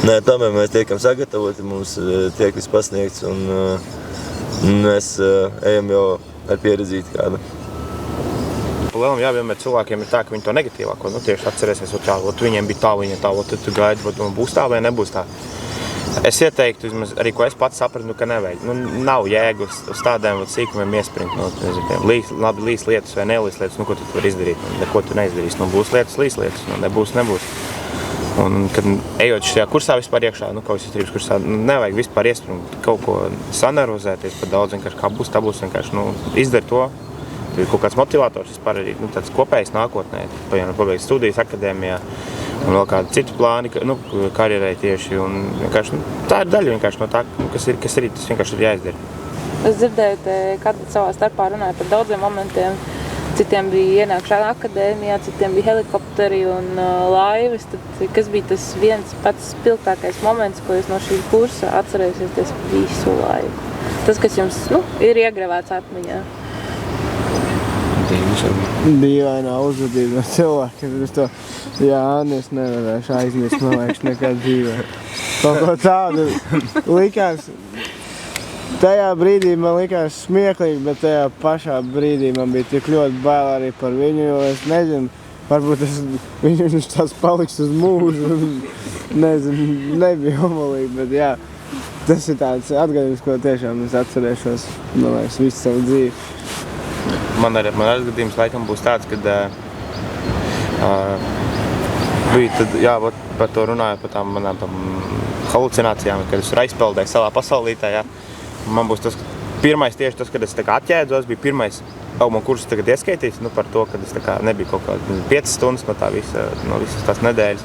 Nē, tomēr mēs tiekam sagatavoti, mums tiek viss pasniegts un mēs ejam jau ar pieredzīti kādu. Lielam jāvienmēr cilvēkiem ir tā, ka viņi to negatīvāko, tieši atcerēsies, viņiem bija tā, viņiem tā, tad tu gaidi, būs tā vai nebūs tā. Es ieteiktu, arī ko es pats sapratu, ka nevajag. Nav jēga uz tādiem sīkumiem iespringt. Labi līs lietas vai nelīs lietas, ko tu vari izdarīt. Neko tu neizdarīsi. Būs lietas, līs lietas, nebūs. Un, kad ejot šajā kursā vispār iekšā, kaujas kursā, nevajag vispār iespringt kaut ko sanervozēties par daudz, vienkārši kā būs, tā būs, vienkārši izdari to. Tur ir kaut kāds motivators vispār arī, tāds kopējs nākotnē, pabeigt studijas akadēmijā un vēl kādi citi plāni, karjerai tieši, un vienkārši, tā ir daļa vienkārši no tā, kas ir, tas vienkārši ir jāizdara. Es dzirdēju, kad savā starpā runāju par daudziem momentiem. Citiem bija ienākšana akadēmijā, citiem bija helikopteri un laivas. Tad, kas bija tas viens pats spilgtākais moments, ko jūs no šī kursa atcerēsieties visu laiku? Tas, kas jums ir iegravēts atmiņā. Dīvainā uzvedība no cilvēkiem. Es nevarēšu aizmirst, man liekas, nekad dzīvē. Kaut ko tādu likās. Tajā brīdī man likās smieklīgi, bet tajā pašā brīdī man bija tik ļoti bail arī par viņu, jo es nezinu, varbūt viņš tās paliks uz mūžu, nezinu, nebija homolīgi, bet jā, tas ir tāds atgadījums, ko tiešām es atcerēšos, man liekas, visu savu dzīvi. Man atgadījums laikam būs tāds, kad bija tad, jā, par to runāju, par tām manām halucinācijām, kad es aizpeldēju savā pasaulītē, jā. Man būs tas pirmais tieši tas, kad es atķēdzos, bija pirmais man kursus tagad ieskaitīs, par to, kad es nebija kaut kādā 5 stundas no visas tās nedēļas.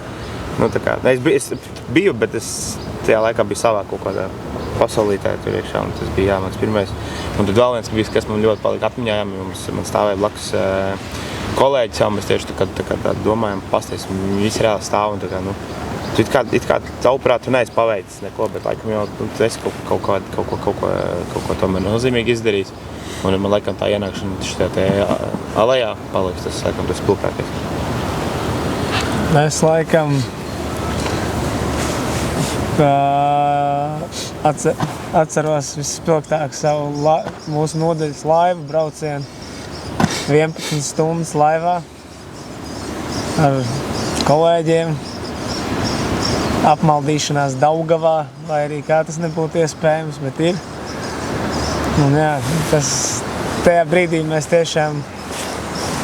Es biju, bet es tajā laikā biju savā kaut kādā pasaulītē tur iekšā, un tas bija mans pirmais. Un tad vēl viens, kas man ļoti palika atmiņā, man stāvēja blakus kolēģis, jau mēs tieši tā domājam, pasties, viņi visi reāli stāv, un it kā tavuprāt, tu neesi paveicis neko, bet laikam jau tu esi kaut ko tomēr nozīmīgi izdarījis. Un man laikam tā ienākšana šajā alejā paliks, tas laikam tas spilgtākais. Es laikam atceros visspilgtāk savu mūsu nodaļas laivu braucienu. 11 stundas laivā ar kolēģiem. Apmaldīšanās Daugavā, lai arī kā tas nebūtu iespējams, bet ir. Un jā, tajā brīdī mēs tiešām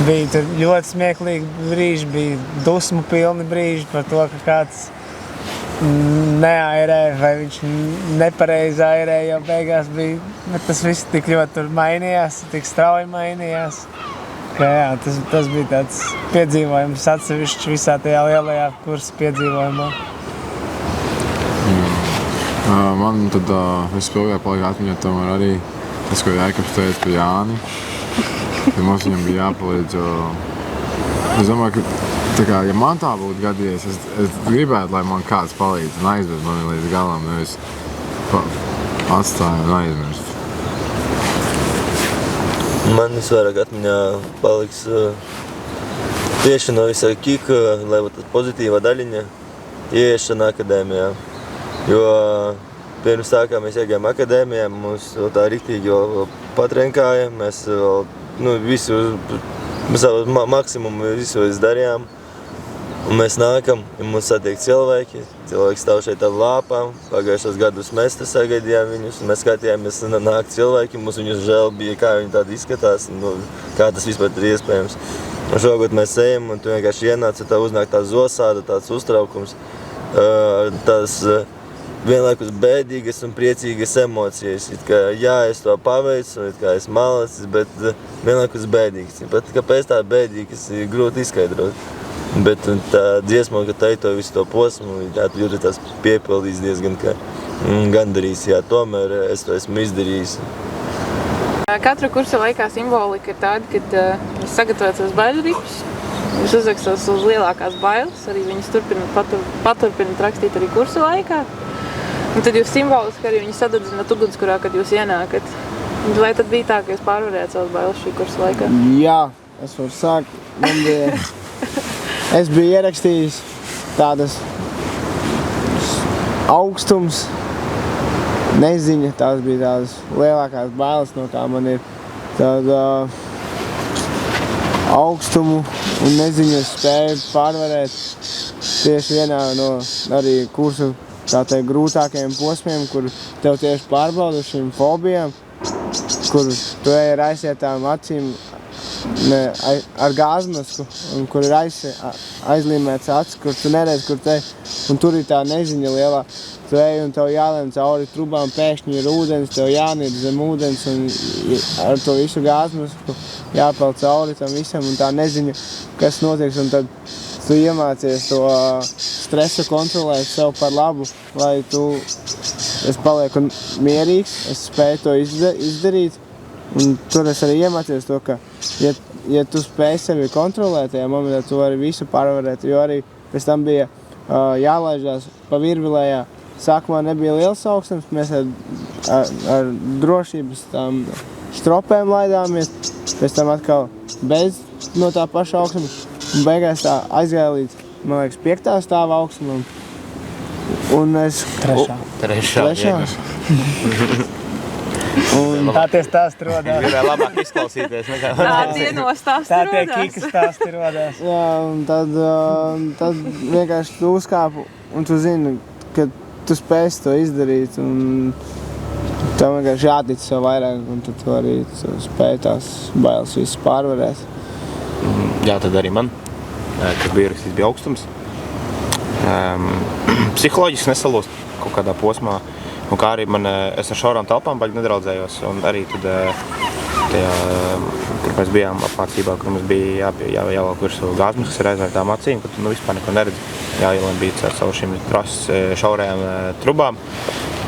bija tur ļoti smieklīgi brīži, bija dusmu pilni brīži par to, ka kāds neairē vai viņš nepareizi airē, jo beigās bija, bet tas viss tik ļoti tur mainījās, tik strauji mainījās. Ka jā, tas bija tāds piedzīvojums atsevišķi visā tajā lielajā kursa piedzīvojumā. Man tad vispilgāk palika atmiņā tomēr arī tas, ko Jākabs teica par Jāni. Kad mums viņam bija jāpalīdz, jo es domāju, ka ja man tā būtu gadījies, es gribētu, lai man kāds palīdz un aizved mani līdz galam, nevis atstāju un aizmirst. Man visvairāk atmiņā paliks tieši no visā Kika, lai tas pozitīvā daļiņa ieiešana akadēmijā. Jo pirms tā, kā mēs iegājām akadēmijā, mums tā riktīgi jau patrenkāja, mēs visu, savu maksimumu visu darījām. Un mēs nākam, ja mums satiek cilvēki stāv šeit ar lāpām. Pagājušos gadus mēs te sagaidījām viņus, un mēs skatījāmies, nāk cilvēki, mums viņus žēl bija, kā viņi tādi izskatās, kā tas vispār ir iespējams. Un šogad mēs ejam, un tu vienkārši ienāc, un tā uznāk tā zosāda, tāds uztraukums, tās vienlaikus bēdīgas un priecīgas emocijas. It kā, jā, es to paveicu, it kā es malacis, bet vienlaikus bēdīgas. Bet kāpēc tā bēdīgas ir grūti izskaidrot. Bet tā dziesma, ka tai to visu to posmu, jā, tu jūti tās piepildīs diezgan gandarīs, jā, tomēr es to esmu izdarījis. Katra kursa laikā simbolika ir tāda, kad jūs sagatavojat savus baiļu ripus, jūs uzrakstat uz lielākās bailes, arī viņas paturpināt rakstīt arī kursa laikā. Un tad jūs simboliski arī viņus sadedzināt ugunskurā, kad jūs ienākat. Vai tad bija tā, ka jūs pārvarējāt savus bailes šī kursa laikā? Jā, es varu sākt. Es biju ierakstījis tādas augstums, neziņa, tās bija tādas lielākās bailes, no kā man ir tāda augstumu un neziņu spēju pārvarēt tieši vienā no arī kursu tā teikt grūtākajiem posmiem, kur tev tieši pārbauda šīm fobijām, kur tu ej ar aizsietām acīm, ar gāzmasku, un kur ir aizlīmēts acis, kur tu neredz, kur te, un tur ir tā neziņa lielā. Tu ej un tev jālēm cauri trubām, pēkšņi ir ūdens, tev jāniet zem ūdens, un ar to visu gāzmasku jāpeld cauri tam visam, un tā neziņa, kas notiks, un tad tu iemācies to stresu kontrolēt sev par labu, lai es palieku mierīgs, es spēju to izdarīt. Un tur es arī iemācījos to, ka, ja tu spēj sevi kontrolēt tajā momentā, tu vari visu pārvarēt, jo arī pēc tam bija jālaižās pa virvilējā. Sākumā nebija liels augstums, mēs ar drošības tām stropēm laidāmies, pēc tam atkal bez no tā paša augstuma, un beigās tā aizgāja līdz, man liekas, 5. stāva augstumam. Un es... Trešā. Un tā tie stāsti rodās. Gribēja labāk izklausīties nekā. Tā dienos stāsti rodās. Tā tie kikas stāsti rodās. Jā, un tad vienkārši tu uzkāpu, un tu zini, ka tu spēsi to izdarīt, un tev vienkārši jātic sev vairāk, un tad tu arī spēj tās bailes visas pārvarēt. Jā, tad arī man, kas bija rakstīts, bija augstums. Psiholoģiski nesalūst kaut kādā posmā. Un kā arī es ar šaurām telpām baigi nedraudzējos, un arī tad tajā, kur mēs bijām apmācībā, kur mums bija jāvelk virsū gāzmaskas ar aizvērtām acīm, ka tu vispār neko neredzi. Jāielien bija ar savu šīm šaurajām trubām.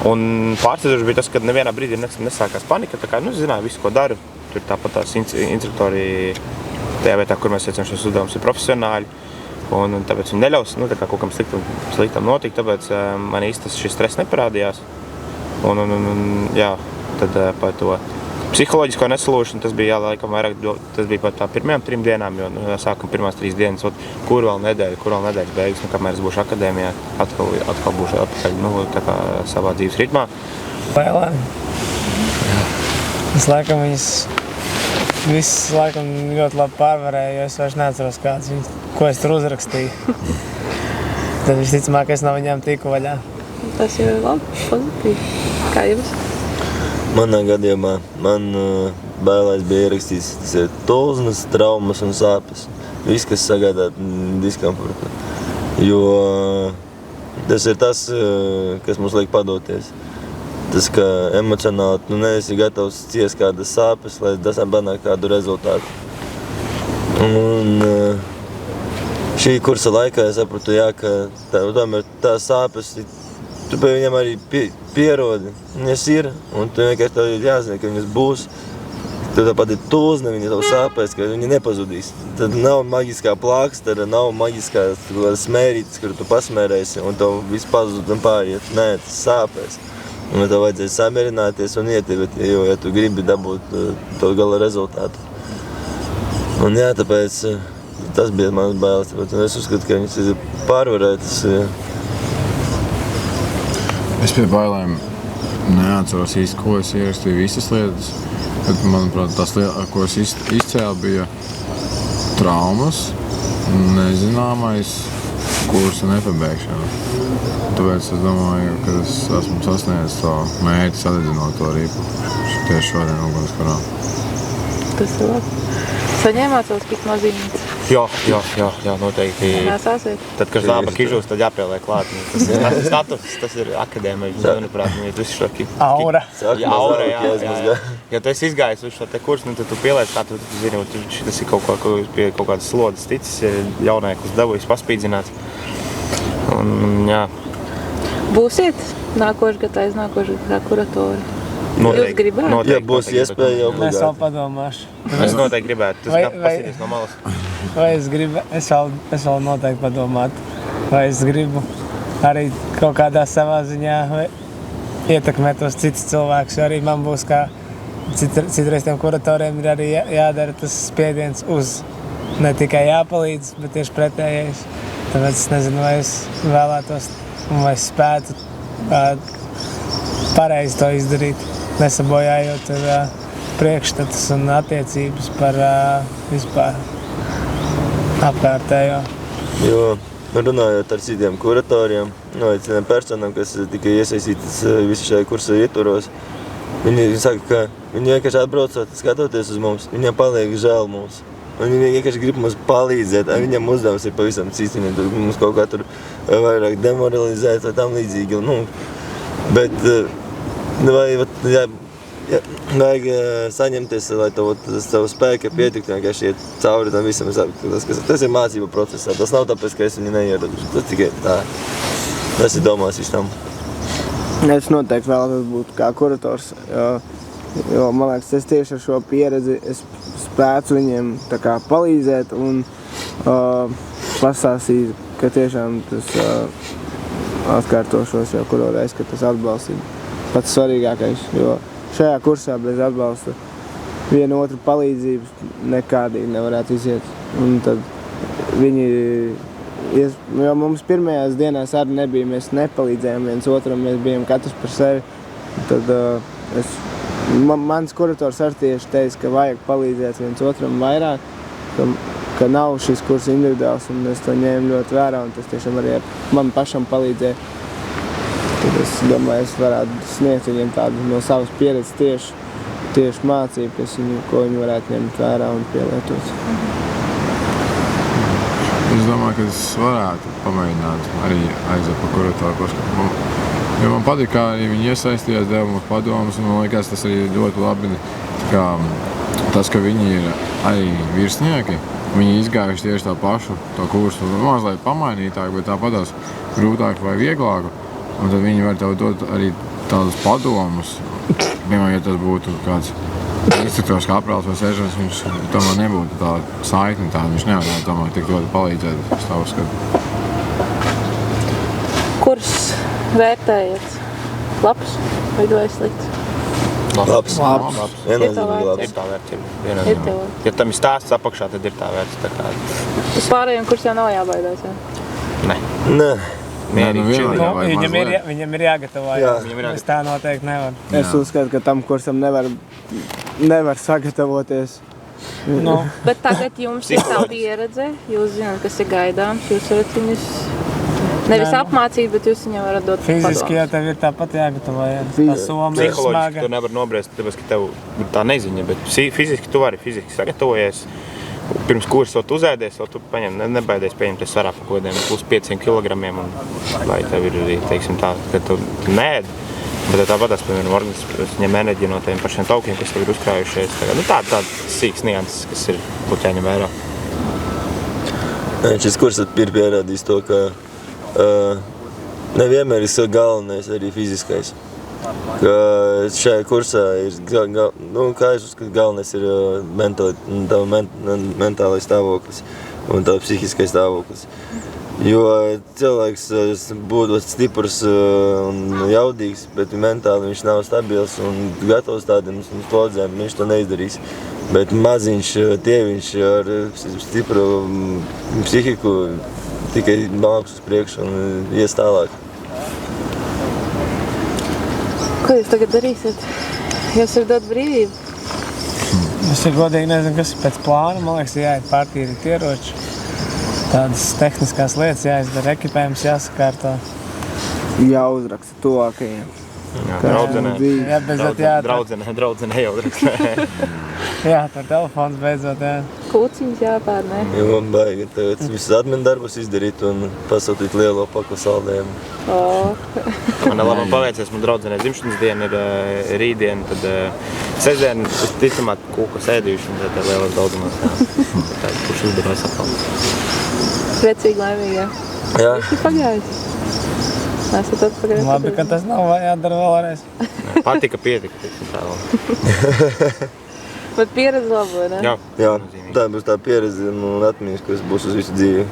Un pārsteidzoši bija tas, ka nevienā brīdī nesākās panika, tā kā, zināju visu, ko daru. Tur tāpat tās instruktori tajā vietā, kur mēs veicam šos uzdevumus, ir profesionāļi. Un tāpēc viņi neļaus tā kā kaut kam sliktam notikt, tāpēc man īsti šis stress neparādījās. Un jā, tad par to psiholoģisko nesalūšanu tas bija laikam vairāk, tas bija par tā pirmajām 3 dienām, jo sākam pirmās 3 dienas, kur vēl nedēļas beigas, kamēr es būšu akadēmijā, atkal būšu atpakaļ, tā kā savā dzīves ritmā. Bailēm. Es laikam viss laikam ļoti labi pārvarēju, jo es vairs neatceros kāds viņas, ko es tur uzrakstīju. Tad visticamāk, es no viņām tiku vaļā. Tas jau ir labi, pozitīvi. Kā jums? Manā gadījumā man bailēs bija ierakstīts, tas ir tulznas, traumas un sāpes. Viss, kas sagādā diskomfortu. Jo tas ir tas, kas mums liek padoties. Tas, ka emocionāli tu neesi gatavs ciest kādas sāpes, lai panāktu kādu rezultātu. Un šī kursa laikā es sapratu, jā, ka tomēr tās sāpes, tu pie viņiem arī pierodi. Viņas ir, un tu vienkārši tev ir jāzina, ka viņas būs. Tev tāpat ir tulzne, viņi tev sāpēs, ka viņi nepazudīs. Tad nav maģiskā plākstera, nav maģiskā smērītes, kur tu pasmērēsi, un tev viss pazud un pāriet. Nē, tas sāpēs. Un tev vajadzēs samierināties un iet, jo, ja tu gribi dabūt to gala rezultātu. Un jā, tāpēc tas bija mans bailes. Es uzskatu, ka viņas ir pārvarētas. Es pie bailēm neatceros īsti, ko es ierakstīju visas lietas, bet, manuprāt, tās lietas, ko es izcēlu, bija traumas, nezināmais, kursa nepabeigšanu. Tāpēc es domāju, ka es esmu sasniedzis to mērķi sadedzinot to ripu tieši šodien ugunskurā. Tas ir labi. Saņēmāt savus pik nozīmītas? Jā, noteikti. Nesāsiet? Tad, kad zābaki izžūst, tad jāpielē klāt. Tas status, tas ir akadēmija, manuprāt, visu šo Aura. Aura, jā. Ja tu esi izgājis uz šo te kursu, tad tu pielēci kā tu zini, tas ir kaut kādas slodas ticis, jaunākos dabūjis paspīdzināts. Un, jā. Būsiet nākošais gads, kā kuratori? Jūs gribētu? Ja būs iespēja, jau Es vēl padomāšu. Es noteikti gribētu. Tas kā pasīties no malas. Vai es vēl noteikti padomātu. Vai es gribu arī kaut kādā savā ziņā ietekmēt tos citus cilvēkus. Arī man būs kā citreiz tiem kuratoriem ir arī jādara tas spiediens uz. Ne tikai jāpalīdz, bet tieši pretējais. Tāpēc es nezinu, vai es vēlētos un vai es spētu pareizi to izdarīt. Nesabojājot priekšstatus un attiecības par vispār apkārtējo. Jo runājot ar citiem kuratoriem, vai citiem personām, kas tikai iesaistītas visu šajā kursa ietvaros, viņi saka, ka viņi vienkārši atbraucot, skatoties uz mums, viņiem paliek žēl mums. Viņi vienkārši grib mums palīdzēt, viņiem uzdevums ir pavisam cits, viņiem tur mums kaut kā tur vairāk demoralizēt vai tam līdzīgi. Bet vajag saņemties, lai tavu spēku pietiktu, vienkārši iet cauri tam visam. Tas ir mācība procesā, tas nav tāpēc, ka es viņu neierodu. Tas tikai tā, tas ir domās visam. Es noteikti vēlētos būt kā kurators, jo man liekas, es tieši ar šo pieredzi es spētu viņiem tā kā palīdzēt un pastāstīt, ka tiešām tas atkārtošos jau kuro reizi, ka tas atbalsts ir pats svarīgākais, jo šajā kursā bez atbalsta viena otru palīdzības nekādīgi nevarētu iziet. Un tad viņi, jo mums pirmajās dienās arī nebija, mēs nepalīdzējām viens otram, mēs bijām katrs par sevi. Tad mans kurators arī tieši teica, ka vajag palīdzēt viens otram vairāk, ka nav šis kurs individuāls, un es to ņēmu ļoti vērā, un tas tiešām arī man pašam palīdzēja. Tad es domāju, es varētu sniegt viņiem tādu no savas pieredzes tieši mācību, ko viņi varētu ņemt vērā un pielietot. Es domāju, ka es varētu pamēģināt arī aiziet pa kuratoru. Jo man patīk, kā arī viņi iesaistījās, deva mums padomus, un man liekas, tas arī ļoti labi. Tas, ka viņi ir arī virsnieki, viņi izgājuši tieši tā pašu to kursu, mazliet pamainītāk, bet tāpatās grūtāk vai vieglāk. Un tad viņi var tev dot arī tādus padomus. Piemēram, ja tas būtu kāds instruktors kā aprāls vai sežams, viņš tomēr nebūtu tā saikni tāda. Viņš nevarētu tomēr tik ļoti palīdzēt uz tavu skatu. Kurs vērtējat? Labs vai slikts? Labs. Viennozīmīgi labs. Ir tā vērtība. Ja tam ir stāsts apakšā, tad ir tā vērtība. Uz pārējiem kursiem nav jābaidās, jā? Nē. Viņam ir jāgatavojas. Es tā noteikti nevaru. Es uzskatu, ka tam kursam nevar sagatavoties. Bet tagad jums ir tā pieredze, jūs zināt, kas ir gaidāms, jūs varat viņus nevis apmācīt, bet jūs viņam varat dot padomus. Fiziski jau tev ir tāpat jāgatavojas. Psiholoģiski tu nevar nobriest, tāpēc, ka tev tā neziņa, bet fiziski tu vari fiziski sagatavojies. Pirms kursa tu uzēdies, tu nebaidies pieņemties svarā pa kodiem plus 500 kilogramiem, un lai tev ir arī, teiksim tā, ka tu neēd, bet tāpatās, piemēram, organisms ņem enerģiju no tiem pašiem taukiem, kas tev ir uzkrājušies. Tāda sīks nianses, kas ir būtu jāņem vērā. Šis kurs ir pierādījis to, ka nevienmēr ir galvenais arī fiziskais. Ka šajā kursā ir, kā es uzskatu, galvenais ir mentālais stāvoklis un tā psihiskais stāvoklis. Jo cilvēks būtu stiprs un jaudīgs, bet mentāli viņš nav stabils un gatavs tādiem slodzēm, viņš to neizdarīs. Bet maziņš tieviņš ar stipru psihiku tikai māks uz priekšu un ies tālāk. Ko jūs tagad darīsiet? Jūs ir dot brīvību? Es godīgi nezinu, kas ir pēc plāna. Man liekas, jāiet pārtīrīt ieroči. Tādas tehniskās lietas jāizdara, ekipējums jāsakārto. Jāuzraksta tuvākajiem. Jā, beidzot Draudzenē jāuzraksta. Jā, par telefons beidzot, jā. Kūciņas jāpārnē. Jo man baigi tagad visus admin darbus izdarīt un pasūtīt lielo paku saldējumu. Man labi paveicies, man draudzenē dzimšanas diena ir rītdiena, tad sestdien es ticamāk kūku sēdījuši un tad lielos daudzumās. Kurš uzdarās atkal. Priecīgi, laimīgi, jā. Jā. Viss ir pagājis. Esat atpakaļ. Labi, ka tas nav jādara vēlreiz. Patika, tiksim tā vēl. Bet pieredze labo, ne? Jā, tā būs tā pieredze un atmiņas, kas būs uz visu dzīvi.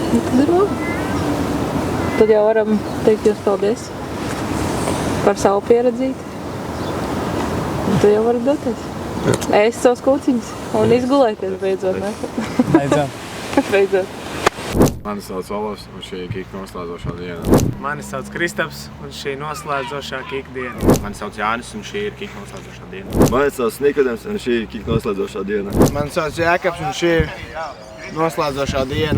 Tad ir labi. Tad jau varam teikt jums paldies par savu pieredzīti. Un tad jau varat doties. Ēst savus kūciņus un izgulēties beidzot, ne? Beidzot. Mani sauc Olavs, un šī ir Kika noslēdzošā diena. Mani sauc Kristaps, un šī ir noslēdzošā Kika diena. Mani sauc Jānis, un šī ir Kika noslēdzošā diena. Mani sauc Nikodems, un šī ir Kika noslēdzošā diena. Mani sauc Jēkabs, un šī ir noslēdzošā diena.